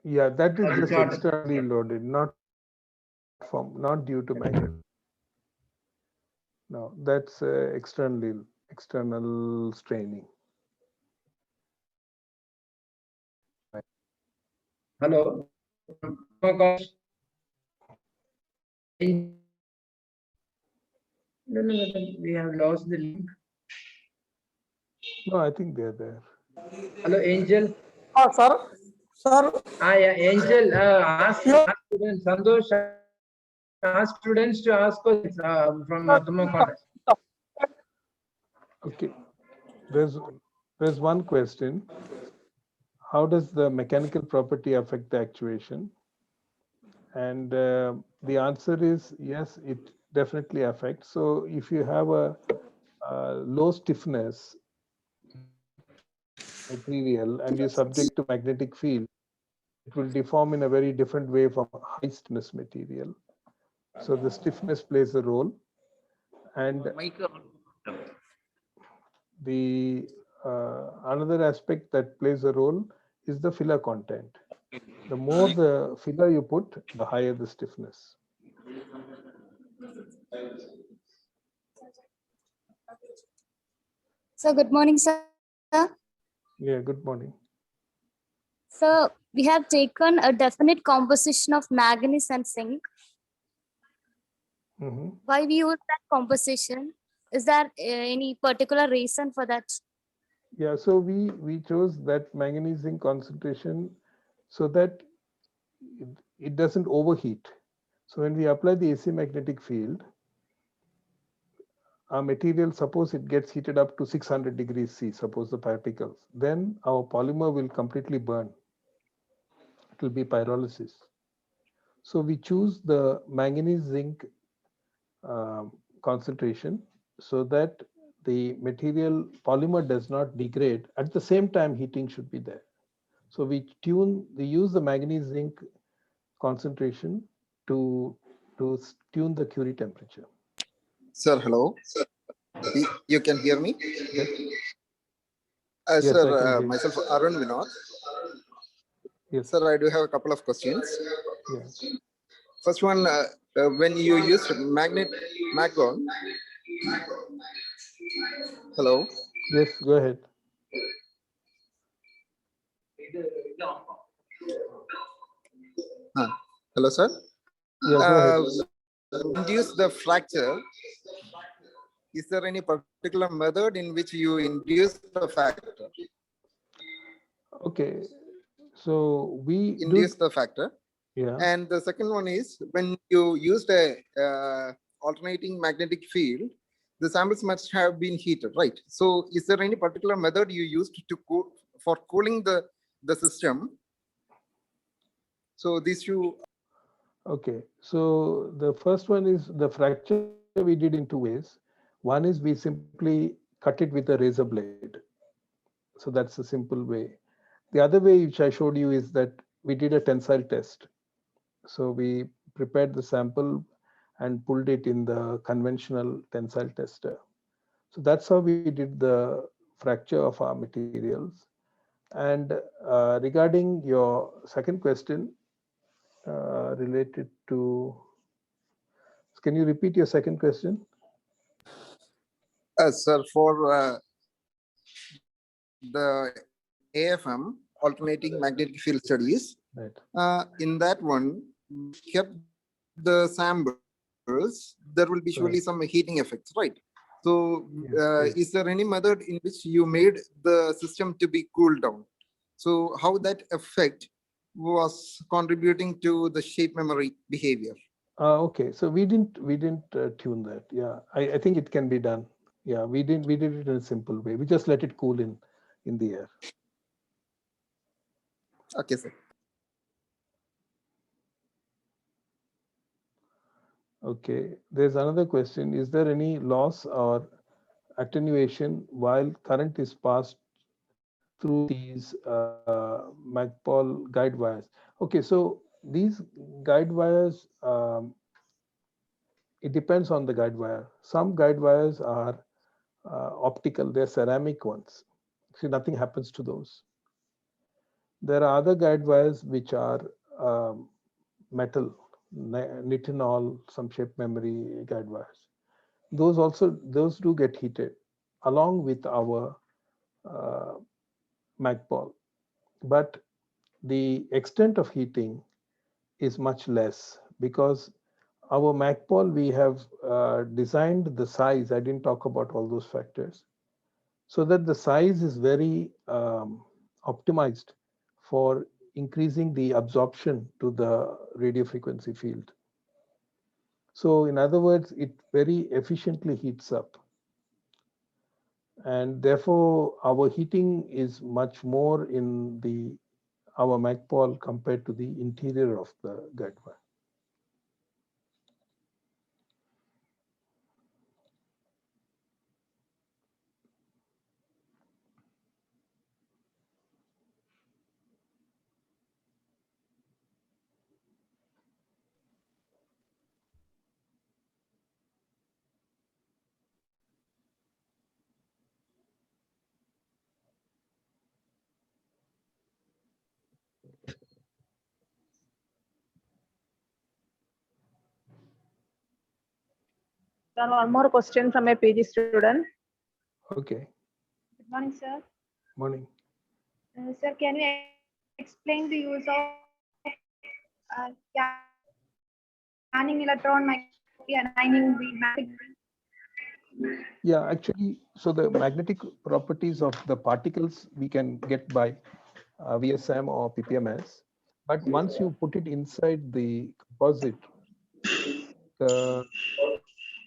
[SPEAKER 2] Yeah, that is
[SPEAKER 3] of the
[SPEAKER 2] just
[SPEAKER 3] chart.
[SPEAKER 2] externally loaded, not due to magnet. No, that's external straining.
[SPEAKER 3] Hello. Oh gosh. No, we have lost the link.
[SPEAKER 2] No, I think they're there.
[SPEAKER 3] Hello, Angel.
[SPEAKER 5] Sir,
[SPEAKER 3] Yeah, Angel. Ask students. Santosh, ask students to ask questions from Tuma College.
[SPEAKER 2] Okay. There's one question. How does the mechanical property affect the actuation? And the answer is yes, it definitely affects. So if you have a low stiffness material and you're subject to magnetic field, it will deform in a very different way from a high stiffness material. So the stiffness plays a role. And the another aspect that plays a role is the filler content. The more the filler you put, the higher the stiffness.
[SPEAKER 6] So good morning, sir.
[SPEAKER 2] Yeah, good morning.
[SPEAKER 6] So we have taken a definite composition of manganese and zinc.
[SPEAKER 2] Mhm.
[SPEAKER 6] Why we use that composition? Is there any particular reason for that?
[SPEAKER 2] Yeah, so we chose that manganese zinc concentration so that it doesn't overheat. So when we apply the AC magnetic field, our material, suppose it gets heated up to 600 degrees C, suppose the particles, then our polymer will completely burn. It will be pyrolysis. So we choose the manganese zinc concentration so that the material polymer does not degrade. At the same time, heating should be there. So we use the manganese zinc concentration to tune the Curie temperature.
[SPEAKER 7] Sir, hello. You can hear me?
[SPEAKER 2] Yes. Yes,
[SPEAKER 7] Sir,
[SPEAKER 2] I can hear you.
[SPEAKER 7] myself Arun Vinod.
[SPEAKER 2] Yes.
[SPEAKER 7] Sir, I do have a couple of questions.
[SPEAKER 2] Yeah.
[SPEAKER 7] First one, when you use magnetron. Hello.
[SPEAKER 2] Yes, go ahead.
[SPEAKER 7] Hello, sir.
[SPEAKER 2] Yeah, go ahead.
[SPEAKER 7] Induce the fracture. Is there any particular method in which you induce the factor?
[SPEAKER 2] Okay, so we
[SPEAKER 7] induce the factor.
[SPEAKER 2] Yeah.
[SPEAKER 7] And the second one is when you used a alternating magnetic field, the samples must have been heated, right? So is there any particular method you used to cool for cooling the system? So these two.
[SPEAKER 2] Okay, so the first one is the fracture we did in two ways. One is we simply cut it with a razor blade. So that's a simple way. The other way which I showed you is that we did a tensile test. So we prepared the sample and pulled it in the conventional tensile tester. So that's how we did the fracture of our materials. And regarding your second question related to, can you repeat your second question?
[SPEAKER 7] Sir, for the AFM, alternating magnetic field studies,
[SPEAKER 2] right.
[SPEAKER 7] In that one, kept the samples, there will be surely some heating effects, right? So is there any method in which you made the system to be cooled down? So how that effect was contributing to the shape memory behavior?
[SPEAKER 2] Okay, so we didn't tune that. Yeah, I think it can be done. Yeah, we did it in a simple way. We just let it cool in the air.
[SPEAKER 7] Okay, sir.
[SPEAKER 2] Okay, there's another question. Is there any loss or attenuation while current is passed through these Magpul guide wires? Okay, so these guide wires, it depends on the guide wire. Some guide wires are optical, they're ceramic ones. See, nothing happens to those. There are other guide wires which are metal, nitinol, some shape memory guide wires. Those do get heated along with our Magpul. But the extent of heating is much less because our Magpul, we have designed the size. I didn't talk about all those factors. So that the size is very optimized for increasing the absorption to the radio frequency field. So in other words, it very efficiently heats up. And therefore, our heating is much more in our Magpul compared to the interior of the guide wire.
[SPEAKER 4] Sir, one more question from a PG student.
[SPEAKER 2] Okay,
[SPEAKER 8] Good morning, sir.
[SPEAKER 2] morning.
[SPEAKER 8] Sir, can you explain the use of scanning electron microscopy and aligning the magnetic?
[SPEAKER 2] Yeah, actually, so the magnetic properties of the particles we can get by VSM or PPMS. But once you put it inside the composite,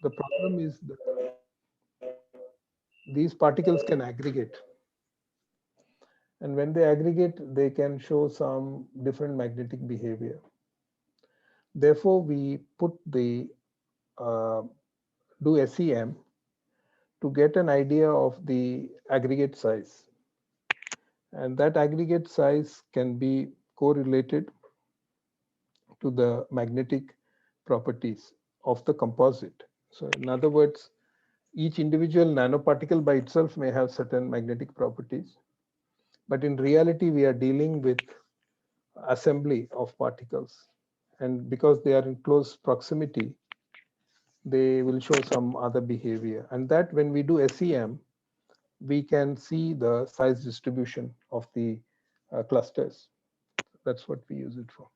[SPEAKER 2] the problem is that these particles can aggregate. And when they aggregate, they can show some different magnetic behavior. Therefore, we put the do SEM to get an idea of the aggregate size. And that aggregate size can be correlated to the magnetic properties of the composite. So in other words, each individual nanoparticle by itself may have certain magnetic properties. But in reality, we are dealing with assembly of particles. And because they are in close proximity, they will show some other behavior. And that when we do SEM, we can see the size distribution of the clusters. That's what we use it for.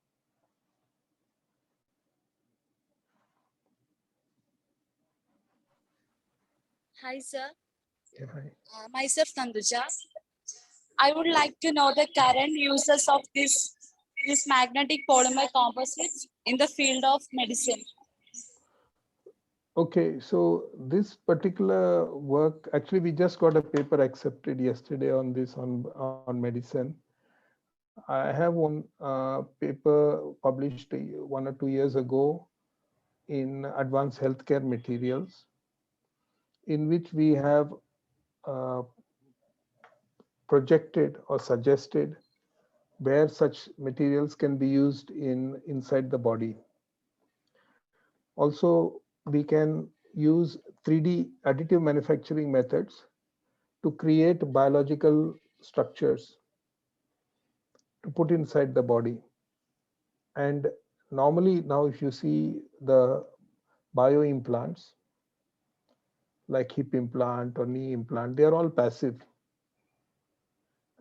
[SPEAKER 6] Hi, sir.
[SPEAKER 2] Yeah, hi.
[SPEAKER 6] Myself, Tanduja. I would like to know the current uses of this magnetic polymer composites in the field of medicine.
[SPEAKER 2] Okay, so this particular work, actually, we just got a paper accepted yesterday on this on medicine. I have one paper published 1 or 2 years ago in Advanced Healthcare Materials, in which we have projected or suggested where such materials can be used inside the body. Also, we can use 3D additive manufacturing methods to create biological structures to put inside the body. And normally now, if you see the bio implants, like hip implant or knee implant, they are all passive.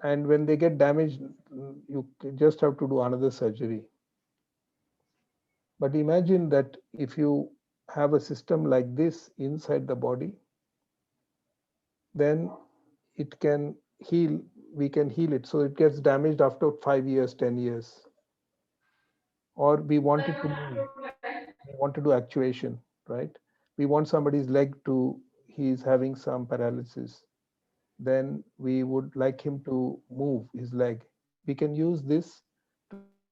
[SPEAKER 2] And when they get damaged, you just have to do another surgery. But imagine that if you have a system like this inside the body, then it can heal, we can heal it. So it gets damaged after 5 years, 10 years. Or we want it to move. We want to do actuation, right? We want somebody's leg to, he's having some paralysis. Then we would like him to move his leg. We can use this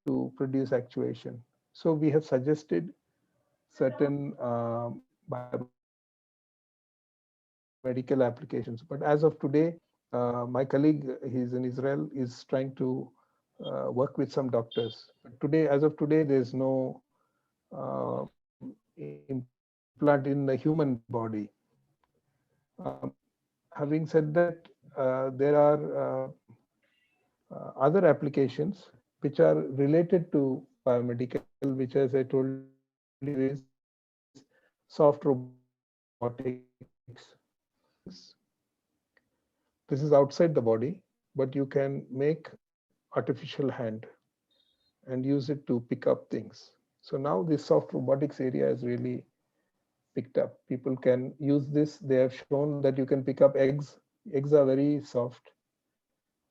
[SPEAKER 2] to produce actuation. So we have suggested certain medical applications. But as of today, my colleague, he's in Israel, is trying to work with some doctors. But today, as of today, there's no implant in the human body. Having said that, there are other applications which are related to biomedical, which, as I told you, is soft robotics. This is outside the body, but you can make artificial hand and use it to pick up things. So now this soft robotics area is really picked up. People can use this. They have shown that you can pick up eggs. Eggs are very soft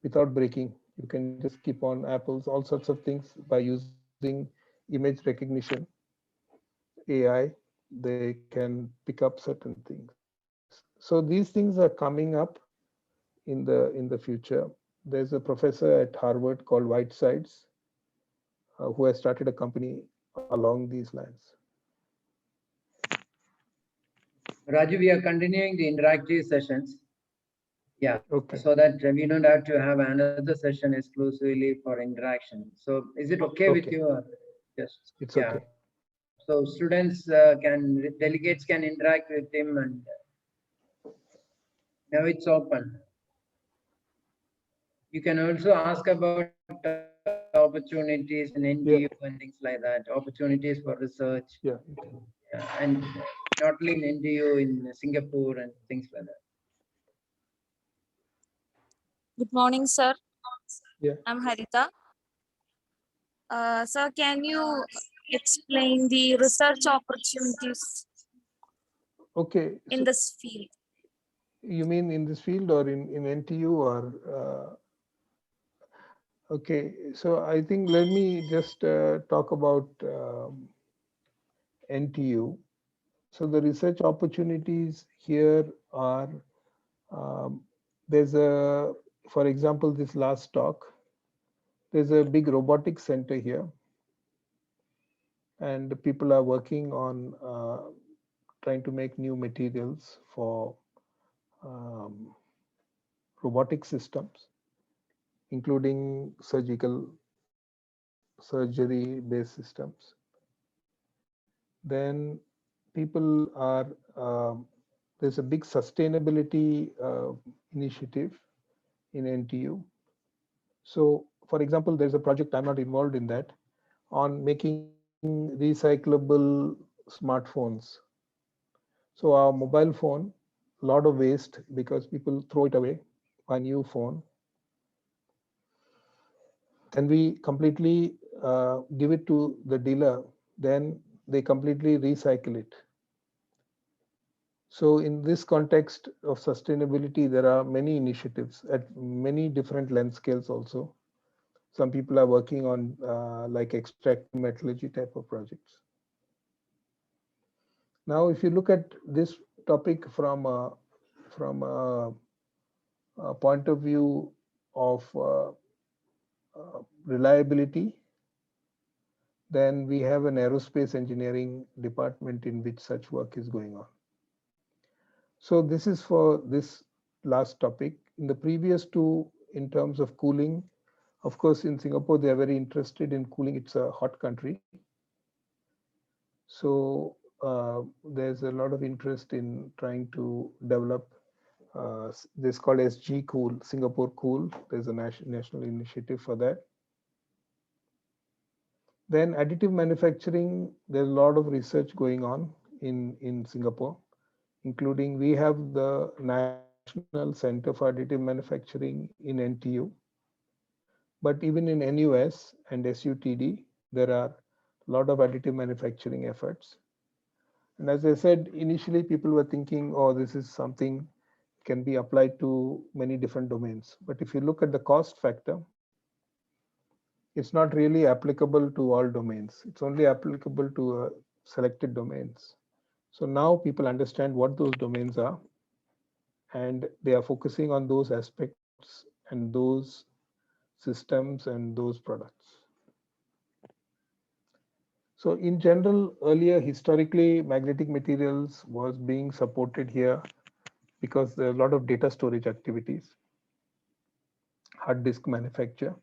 [SPEAKER 2] without breaking. You can just keep on apples, all sorts of things by using image recognition, AI. They can pick up certain things. So these things are coming up in the future. There's a professor at Harvard called Whitesides who has started a company along these lines.
[SPEAKER 3] Raju, we are continuing the interactive sessions. Yeah,
[SPEAKER 2] Okay.
[SPEAKER 3] so that we don't have to have another session exclusively for interaction. So is it okay with you? Or just
[SPEAKER 2] It's
[SPEAKER 3] yeah.
[SPEAKER 2] okay.
[SPEAKER 3] So students delegates can interact with him, and now it's open. You can also ask about opportunities in NTU and things like that, opportunities for research,
[SPEAKER 2] Yeah.
[SPEAKER 3] and not only in NTU, in Singapore and things like that.
[SPEAKER 6] Good morning, sir.
[SPEAKER 2] Yeah.
[SPEAKER 6] I'm Harita. Sir, can you explain the research opportunities
[SPEAKER 2] Okay.
[SPEAKER 6] in
[SPEAKER 2] So
[SPEAKER 6] this field?
[SPEAKER 2] you mean in this field or in NTU or? Okay. So I think let me just talk about NTU. So the research opportunities here are, there's a, for example, this last talk, there's a big robotics center here. And people are working on trying to make new materials for robotic systems, including surgery-based systems. Then people are, there's a big sustainability initiative in NTU. So for example, there's a project, I'm not involved in that, on making recyclable smartphones. So our mobile phone, a lot of waste because people throw it away, buy new phone. Then we completely give it to the dealer, then they completely recycle it. So in this context of sustainability, there are many initiatives at many different length scales also. Some people are working on like extractive metallurgy type of projects. Now, if you look at this topic from a point of view of reliability, then we have an aerospace engineering department in which such work is going on. So this is for this last topic. In the previous two, in terms of cooling, of course, in Singapore, they are very interested in cooling. It's a hot country. So there's a lot of interest in trying to develop this called SG Cool, Singapore Cool. There's a national initiative for that. Then additive manufacturing, there's a lot of research going on in Singapore, including we have the National Center for Additive Manufacturing in NTU. But even in NUS and SUTD, there are a lot of additive manufacturing efforts. And as I said, initially people were thinking, oh, this is something can be applied to many different domains. But if you look at the cost factor, it's not really applicable to all domains. It's only applicable to selected domains. So now people understand what those domains are, and they are focusing on those aspects and those systems and those products. So in general, earlier, historically, magnetic materials was being supported here because there are a lot of data storage activities, hard disk manufacture.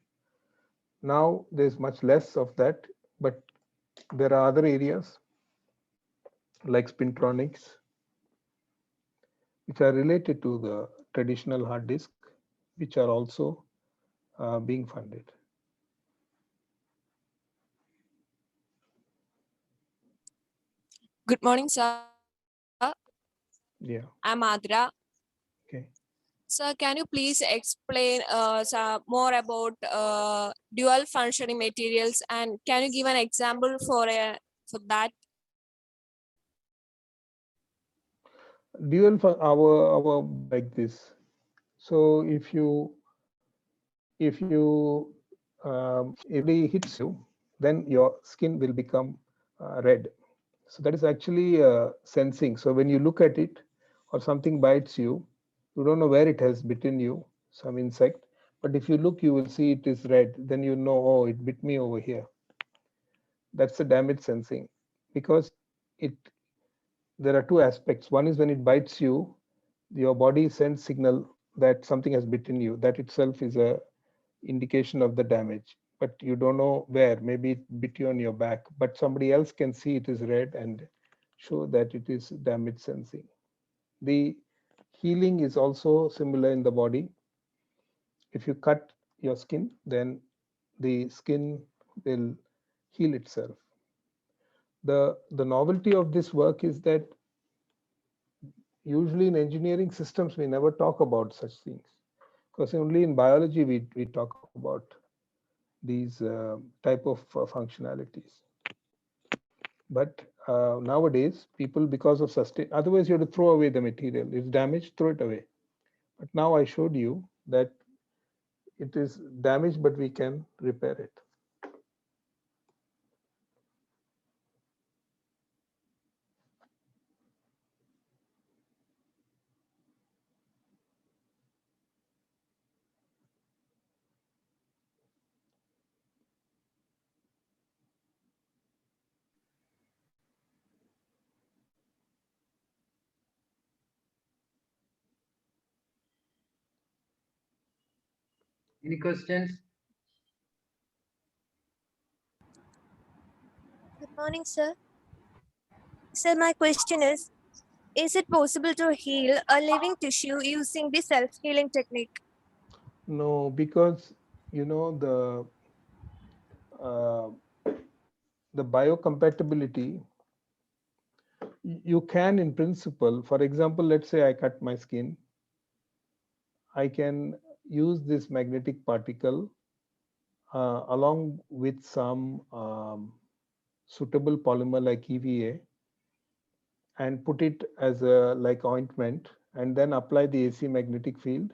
[SPEAKER 2] Now there's much less of that, but there are other areas like spintronics, which are related to the traditional hard disk, which are also being funded.
[SPEAKER 9] Good morning, sir.
[SPEAKER 2] Yeah.
[SPEAKER 9] I'm Adra.
[SPEAKER 2] Okay.
[SPEAKER 9] Sir, can you please explain more about dual functioning materials, and can you give an example for that?
[SPEAKER 2] Dual for our like this. So if it hits you, then your skin will become red. So that is actually sensing. So when you look at it or something bites you, you don't know where it has bitten you, some insect. But if you look, you will see it is red. Then you know, oh, it bit me over here. That's the damage sensing, because there are two aspects. One is when it bites you, your body sends signal that something has bitten you. That itself is a indication of the damage, but you don't know where. Maybe it bit you on your back, but somebody else can see it is red and show that it is damage sensing. The healing is also similar in the body. If you cut your skin, then the skin will heal itself. The novelty of this work is that usually in engineering systems we never talk about such things, because only in biology we talk about these type of functionalities. But nowadays people, because of sustain, otherwise you have to throw away the material. It's damaged, throw it away. But now I showed you that it is damaged, but we can repair it.
[SPEAKER 3] Any questions?
[SPEAKER 10] Good morning, sir. Sir, my question is it possible to heal a living tissue using the self-healing technique?
[SPEAKER 2] No, because you know the biocompatibility, you can in principle, for example, let's say I cut my skin, I can use this magnetic particle along with some suitable polymer like EVA and put it as a like ointment and then apply the AC magnetic field.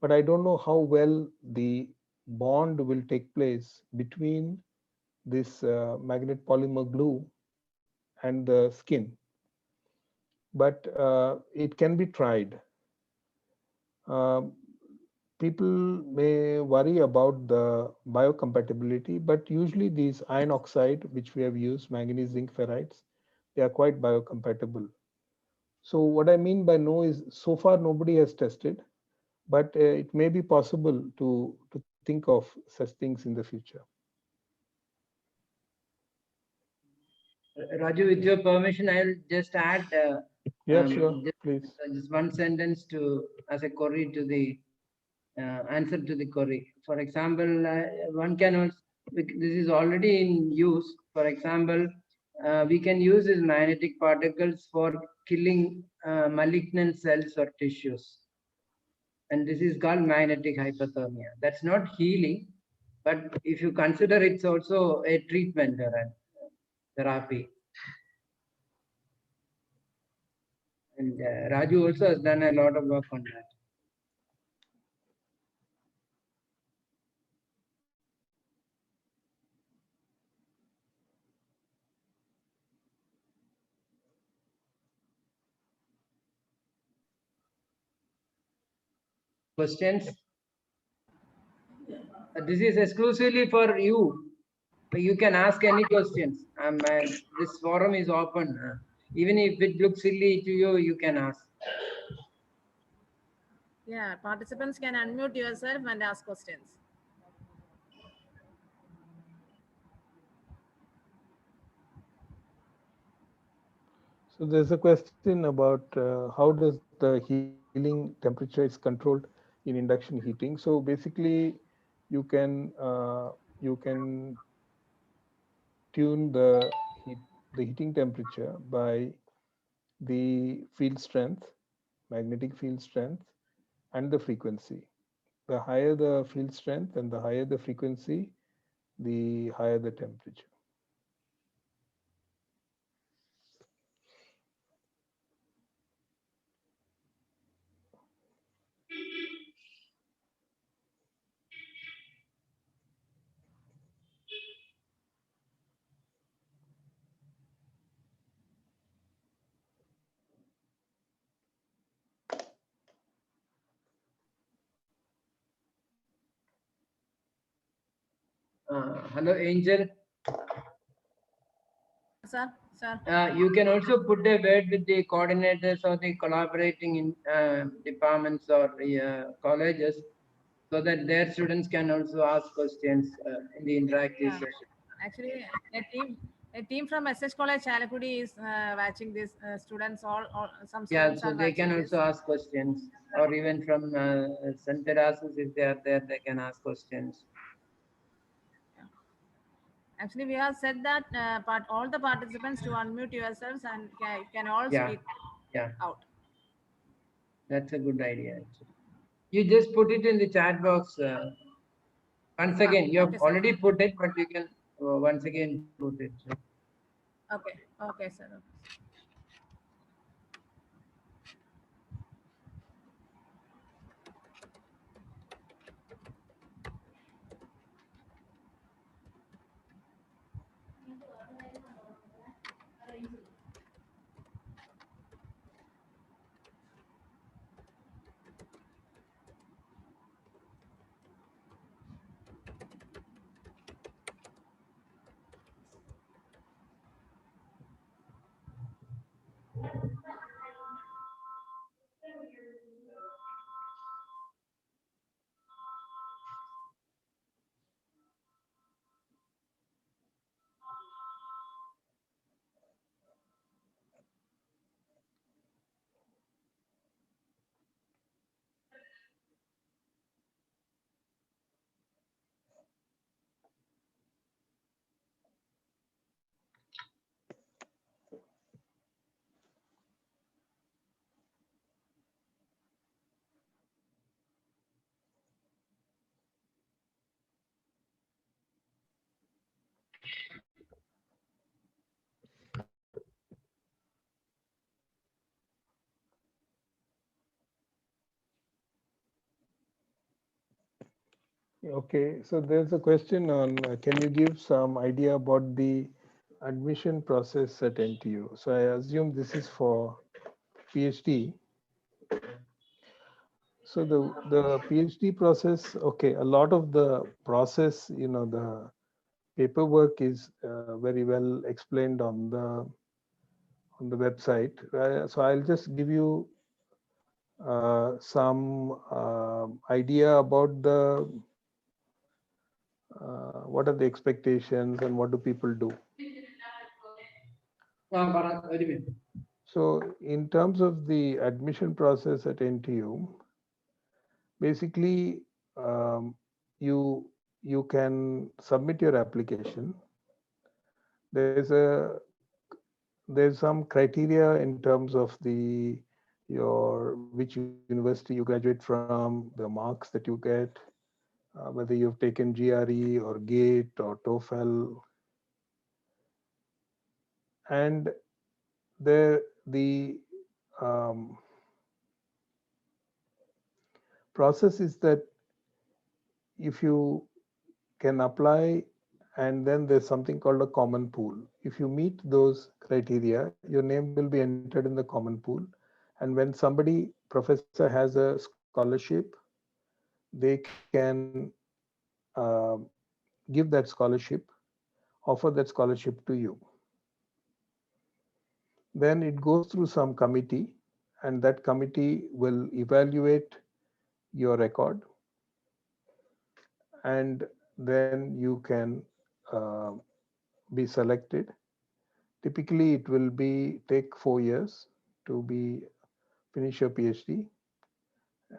[SPEAKER 2] But I don't know how well the bond will take place between this magnet polymer glue and the skin. But it can be tried. People may worry about the biocompatibility, but usually these iron oxide, which we have used, manganese zinc ferrites, they are quite biocompatible. So what I mean by no is, so far nobody has tested, but it may be possible to think of such things in the future.
[SPEAKER 3] Raju, with your permission, I'll just add
[SPEAKER 2] Yeah, sure, please.
[SPEAKER 3] just one sentence to as a query to the answer to the query. For example, one can also, this is already in use. For example, we can use these magnetic particles for killing malignant cells or tissues. And this is called magnetic hypothermia. That's not healing, but if you consider it's also a treatment or a therapy. And Raju also has done a lot of work on that. Questions? This is exclusively for you. You can ask any questions. This forum is open. Even if it looks silly to you, you can ask.
[SPEAKER 11] Yeah, participants can unmute yourself and ask questions.
[SPEAKER 2] So there's a question about how does the healing temperature is controlled in induction heating. So basically, you can tune the heating temperature by the field strength, magnetic field strength, and the frequency. The higher the field strength and the higher the frequency, the higher the temperature.
[SPEAKER 3] Hello, Angel.
[SPEAKER 11] Sir, sir.
[SPEAKER 3] You can also put a word with the coordinators or the collaborating in departments or colleges, so that their students can also ask questions in the interactive session.
[SPEAKER 11] Actually, a team from SS College Chalakudi is watching these students. All some students
[SPEAKER 3] so
[SPEAKER 11] are
[SPEAKER 3] they can
[SPEAKER 11] watching
[SPEAKER 3] also ask questions, or even from St. Terraces, if they are there, they can ask questions.
[SPEAKER 11] Actually, we have said that all the participants to unmute yourselves and can all
[SPEAKER 3] Yeah,
[SPEAKER 11] speak
[SPEAKER 3] yeah,
[SPEAKER 11] out.
[SPEAKER 3] that's a good idea. Actually. You just put it in the chat box. Once again, you have
[SPEAKER 11] Okay, sir.
[SPEAKER 3] already put it, but you can once again put it.
[SPEAKER 11] Okay, okay, sir. Okay.
[SPEAKER 2] Okay, so there's a question on can you give some idea about the admission process at NTU? So I assume this is for PhD. So the PhD process, okay, a lot of the process, the paperwork is very well explained on the website. So I'll just give you some idea about the what are the expectations and what do people do. So in terms of the admission process at NTU, basically you can submit your application. There's some criteria in terms of your which university you graduate from, the marks that you get, whether you've taken GRE or GATE or TOEFL, and the um, process is that if you can apply, and then there's something called a common pool. If you meet those criteria, your name will be entered in the common pool. And when somebody, professor, has a scholarship, they can give that scholarship, offer that scholarship to you. Then it goes through some committee, and that committee will evaluate your record, and then you can be selected. Typically, it will take 4 years to finish your PhD,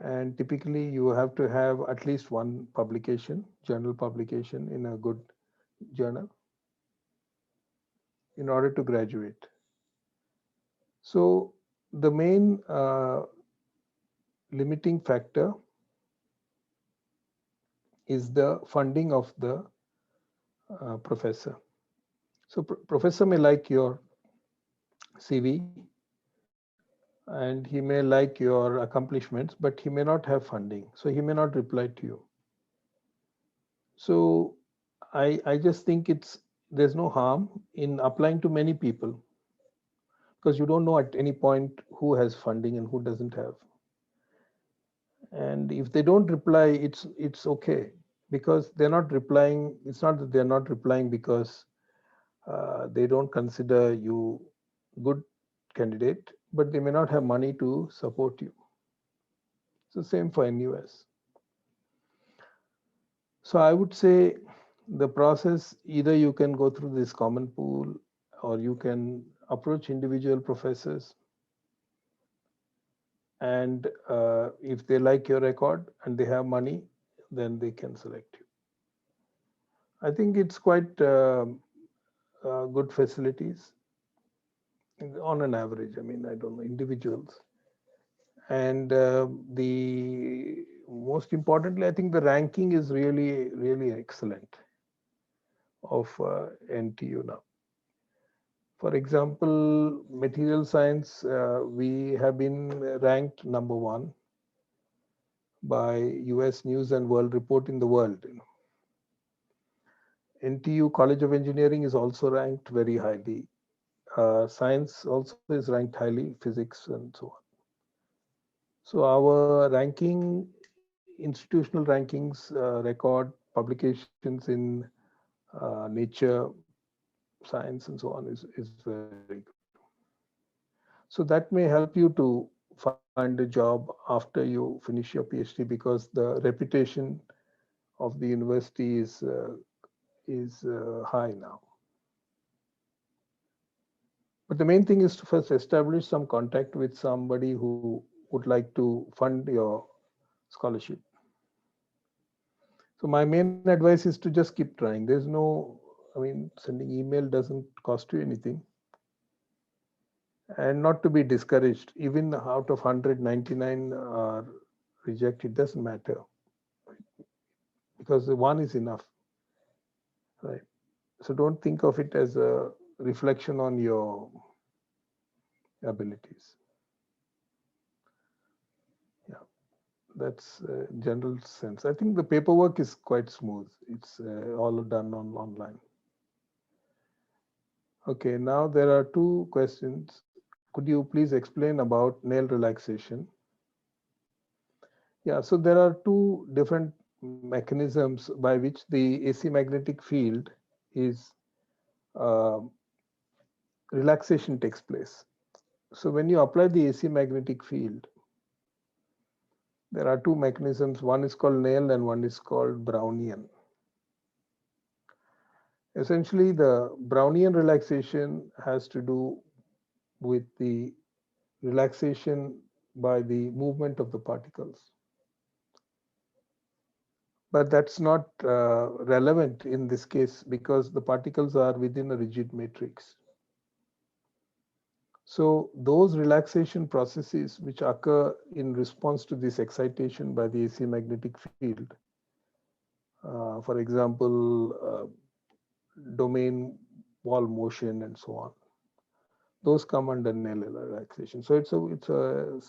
[SPEAKER 2] and typically you have to have at least one publication, journal publication in a good journal in order to graduate. So the main limiting factor is the funding of the professor. So professor may like your CV and he may like your accomplishments, but he may not have funding. So he may not reply to you. So I just think there's no harm in applying to many people, because you don't know at any point who has funding and who doesn't have. And if they don't reply, it's okay, because they're not replying. It's not that they're not replying because they don't consider you good candidate, but they may not have money to support you. So same for NUS. So I would say the process, either you can go through this common pool or you can approach individual professors, and if they like your record and they have money, then they can select you. I think it's quite good facilities on an average. I mean, I don't know, individuals. And the most importantly, I think the ranking is really, really excellent of NTU now. For example, material science, we have been ranked #1 by US News and World Report in the world. NTU College of Engineering is also ranked very highly. Science also is ranked highly, physics and so on. So our ranking, institutional rankings record publications in nature, science and so on is very good. So that may help you to find a job after you finish your PhD, because the reputation of the university is high now. But the main thing is to first establish some contact with somebody who would like to fund your scholarship. So my main advice is to just keep trying. There's no, I mean, sending email doesn't cost you anything. And not to be discouraged. Even out of 199 are rejected, it doesn't matter, because the one is enough, right? So don't think of it as a reflection on your abilities. Yeah, that's general sense. I think the paperwork is quite smooth. It's all done online. Okay, now there are two questions. Could you please explain about nail relaxation? Yeah, so there are two different mechanisms by which the AC magnetic field is relaxation takes place. So when you apply the AC magnetic field, there are two mechanisms. One is called Néel and one is called Brownian. Essentially, the Brownian relaxation has to do with the relaxation by the movement of the particles. But that's not relevant in this case because the particles are within a rigid matrix. So those relaxation processes which occur in response to this excitation by the AC magnetic field, for example, domain wall motion and so on, those come under Néel relaxation. So it's a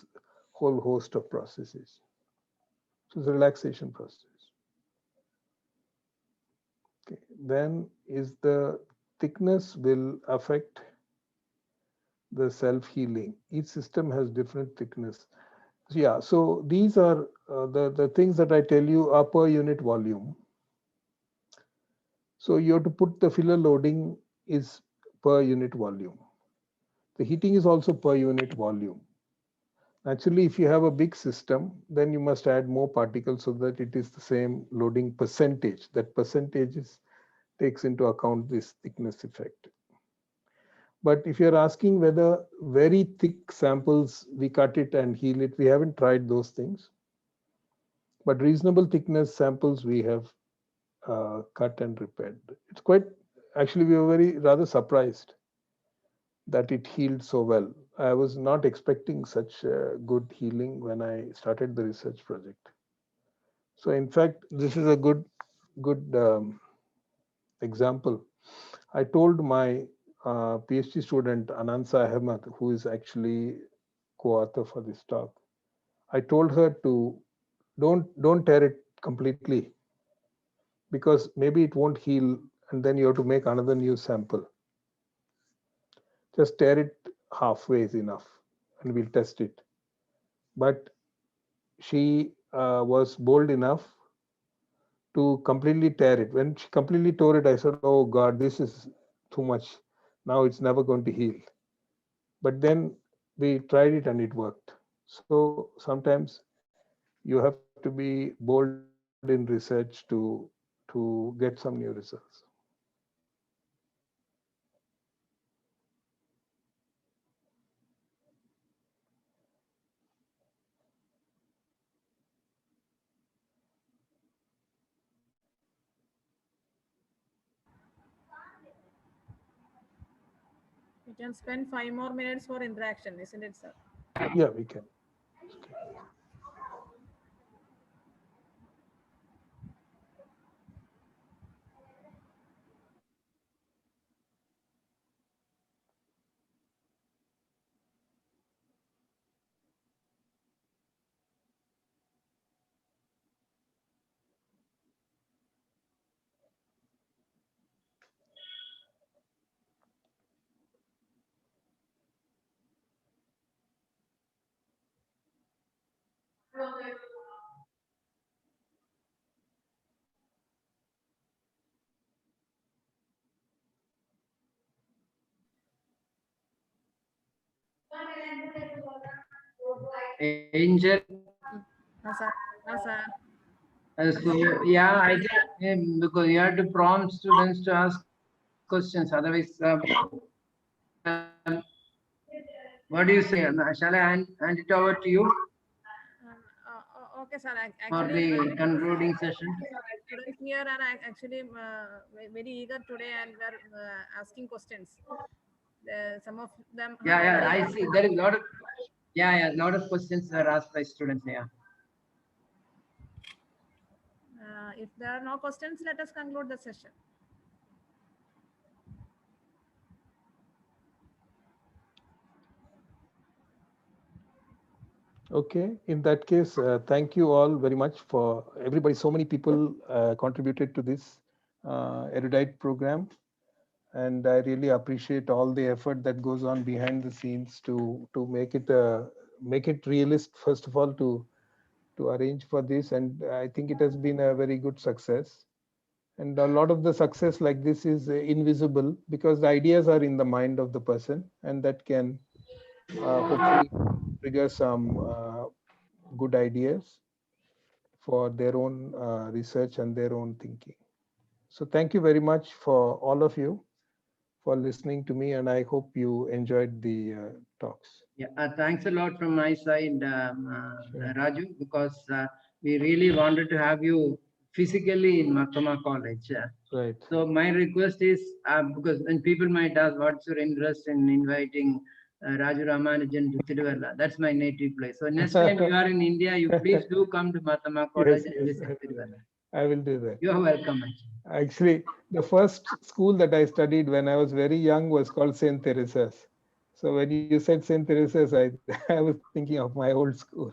[SPEAKER 2] whole host of processes. So it's a relaxation process. Okay. Then is the thickness will affect the self-healing. Each system has different thickness. Yeah, so these are the things that I tell you are per unit volume. So you have to put the filler loading is per unit volume. The heating is also per unit volume. Naturally, if you have a big system, then you must add more particles so that it is the same loading percentage. That percentage takes into account this thickness effect. But if you're asking whether very thick samples, we cut it and heal it, we haven't tried those things. But reasonable thickness samples we have cut and repaired. It's quite, actually we were rather surprised that it healed so well. I was not expecting such good healing when I started the research project. So in fact, this is a good example. I told my PhD student Anansa Ahmed, who is actually co-author for this talk, I told her to don't tear it completely, because maybe it won't heal and then you have to make another new sample. Just tear it halfway is enough and we'll test it. But she was bold enough to completely tear it. When she completely tore it, I said, oh God, this is too much. Now it's never going to heal. But then we tried it and it worked. So sometimes you have to be bold in research to get some new results.
[SPEAKER 11] can spend 5 more minutes for interaction, isn't it, sir?
[SPEAKER 2] Yeah, we can.
[SPEAKER 3] Angel.
[SPEAKER 11] Sir. Sir.
[SPEAKER 3] So yeah, I think because you have to prompt students to ask questions. Otherwise, what do you say? Shall I hand it over to you
[SPEAKER 11] Okay, sir.
[SPEAKER 3] for
[SPEAKER 11] Actually,
[SPEAKER 3] the concluding session?
[SPEAKER 11] students here are actually very eager today and were asking questions. Some of them.
[SPEAKER 3] Yeah, I see. There is a lot of a lot of questions are asked by students. Yeah.
[SPEAKER 11] If there are no questions, let us conclude the session.
[SPEAKER 2] Okay, in that case, thank you all very much for everybody. So many people contributed to this erudite program, and I really appreciate all the effort that goes on behind the scenes to make it realist. First of all, to arrange for this, and I think it has been a very good success. And a lot of the success like this is invisible because the ideas are in the mind of the person, and that can hopefully trigger some good ideas for their own research and their own thinking. So thank you very much for all of you for listening to me, and I hope you enjoyed the talks.
[SPEAKER 3] Yeah, thanks a lot from my side, Raju, because we really wanted to have you physically in Mattama College.
[SPEAKER 2] Right.
[SPEAKER 3] So my request is, because when people might ask, what's your interest in inviting Raju Ramanujan to Tiruvalla? That's my native place. So next time you are in India, you please do come to Mattama College and visit Tiruvalla.
[SPEAKER 2] I will do that.
[SPEAKER 3] You are welcome.
[SPEAKER 2] Actually, the first school that I studied when I was very young was called St. Teresa's. So when you said St. Teresa's, I was thinking of my old school.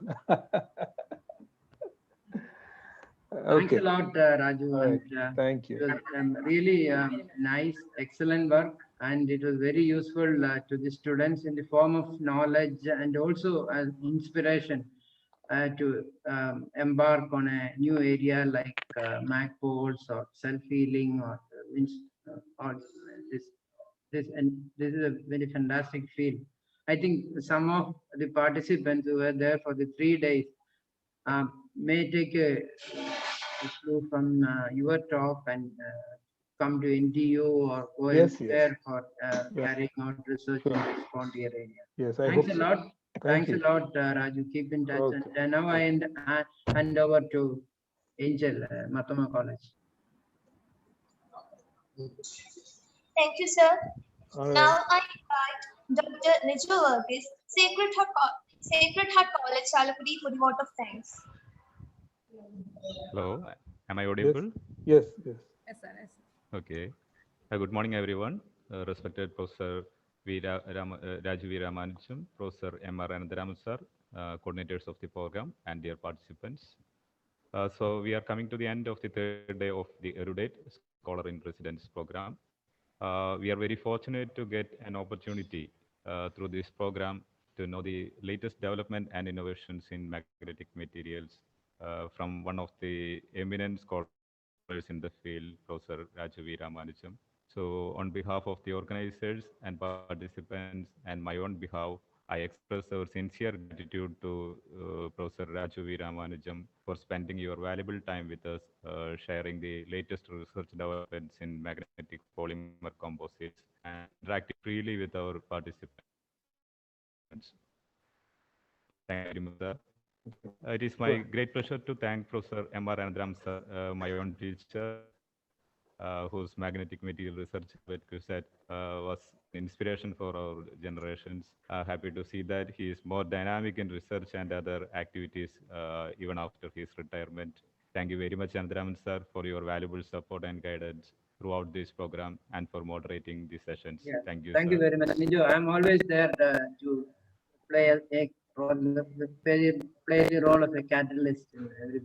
[SPEAKER 3] Thanks a lot, Raju.
[SPEAKER 2] Right.
[SPEAKER 3] And,
[SPEAKER 2] Thank you.
[SPEAKER 3] It was really nice, excellent work, and it was very useful to the students in the form of knowledge and also as inspiration to embark on a new area like MacPoles or self-healing or this is a very fantastic field. I think some of the participants who were there for the 3 days may take a clue from your talk and come to NTU or go elsewhere for carrying out research in this frontier area.
[SPEAKER 2] Yes, I
[SPEAKER 3] Thanks
[SPEAKER 2] hope
[SPEAKER 3] a
[SPEAKER 2] so.
[SPEAKER 3] lot.
[SPEAKER 2] Thank
[SPEAKER 3] Thanks a lot, Raju. Keep in touch.
[SPEAKER 2] Okay.
[SPEAKER 3] And now I hand over to Angel, Mattama College.
[SPEAKER 10] Thank you, sir.
[SPEAKER 2] All
[SPEAKER 10] Now
[SPEAKER 2] right.
[SPEAKER 10] I invite Dr. Niju Verghese, Sacred Heart College, Chalakudi, for the vote of thanks.
[SPEAKER 12] Hello, am I audible?
[SPEAKER 2] Yes, yes.
[SPEAKER 11] Yes, sir. Yes.
[SPEAKER 12] Okay. Good morning, everyone. Respected Professor Raju V. Ramanujam, Professor M.R. Anandaraman sir, coordinators of the program, and dear participants. So we are coming to the end of the third day of the Erudite Scholar in Residence program. We are very fortunate to get an opportunity through this program to know the latest development and innovations in magnetic materials from one of the eminent scholars in the field, Professor Raju V. Ramanujam. So on behalf of the organizers and participants and my own behalf, I express our sincere gratitude to Professor Raju V. Ramanujam for spending your valuable time with us, sharing the latest research developments in magnetic polymer composites and interacting freely with our participants. Thank you very much, sir. It is my great pleasure to thank Professor M.R. Anandaraman sir, my own teacher, whose magnetic material research at QSAT was inspiration for our generations. Happy to see that he is more dynamic in research and other activities even after his retirement. Thank you very much, Anandaraman sir, for your valuable support and guidance throughout this program and for moderating the sessions.
[SPEAKER 3] Yeah.
[SPEAKER 12] Thank you,
[SPEAKER 3] Thank
[SPEAKER 12] sir.
[SPEAKER 3] you very much, Nijo. I'm always there to play a role, play the role of a catalyst in every.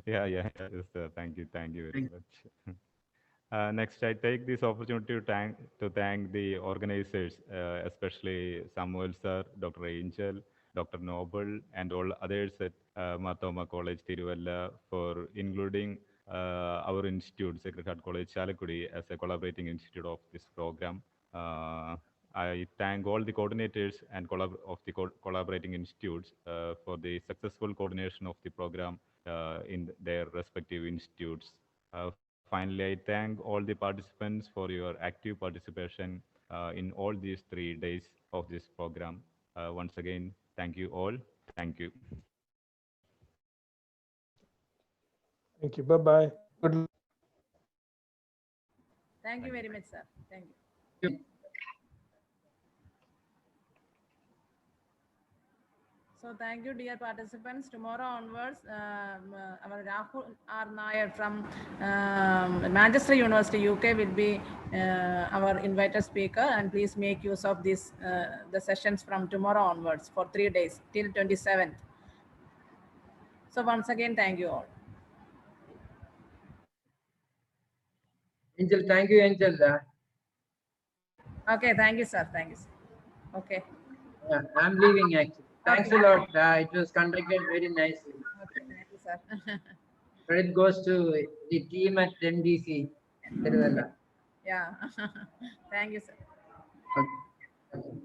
[SPEAKER 12] Yeah, yes, sir. Thank you very much. Next, I take this opportunity to thank the organizers, especially Samuel sir, Dr. Angel, Dr. Noble, and all others at Mathoma College, Tiruvalla, for including our institute, Sacred Heart College, Chalakudi, as a collaborating institute of this program. I thank all the coordinators and collaborating institutes for the successful coordination of the program in their respective institutes. Finally, I thank all the participants for your active participation in all these 3 days of this program. Once again, thank you all. Thank you.
[SPEAKER 1] Thank you. Bye-bye. Good luck.
[SPEAKER 11] Thank you very much, sir. Thank you. So thank you, dear participants. Tomorrow onwards, our Rahul R. Nair from Manchester University, UK will be our invited speaker, and please make use of this the sessions from tomorrow onwards for 3 days till 27th. So once again, thank you all.
[SPEAKER 3] Angel, thank you, Angel.
[SPEAKER 11] Okay, thank you, sir. Thank you, sir. Okay.
[SPEAKER 3] Yeah, I'm leaving actually. Thanks a lot. It was conducted very nicely.
[SPEAKER 11] Okay, thank you, sir.
[SPEAKER 3] Credit goes to the team at MDC.
[SPEAKER 11] Yeah. Thank you, sir.
[SPEAKER 3] Okay.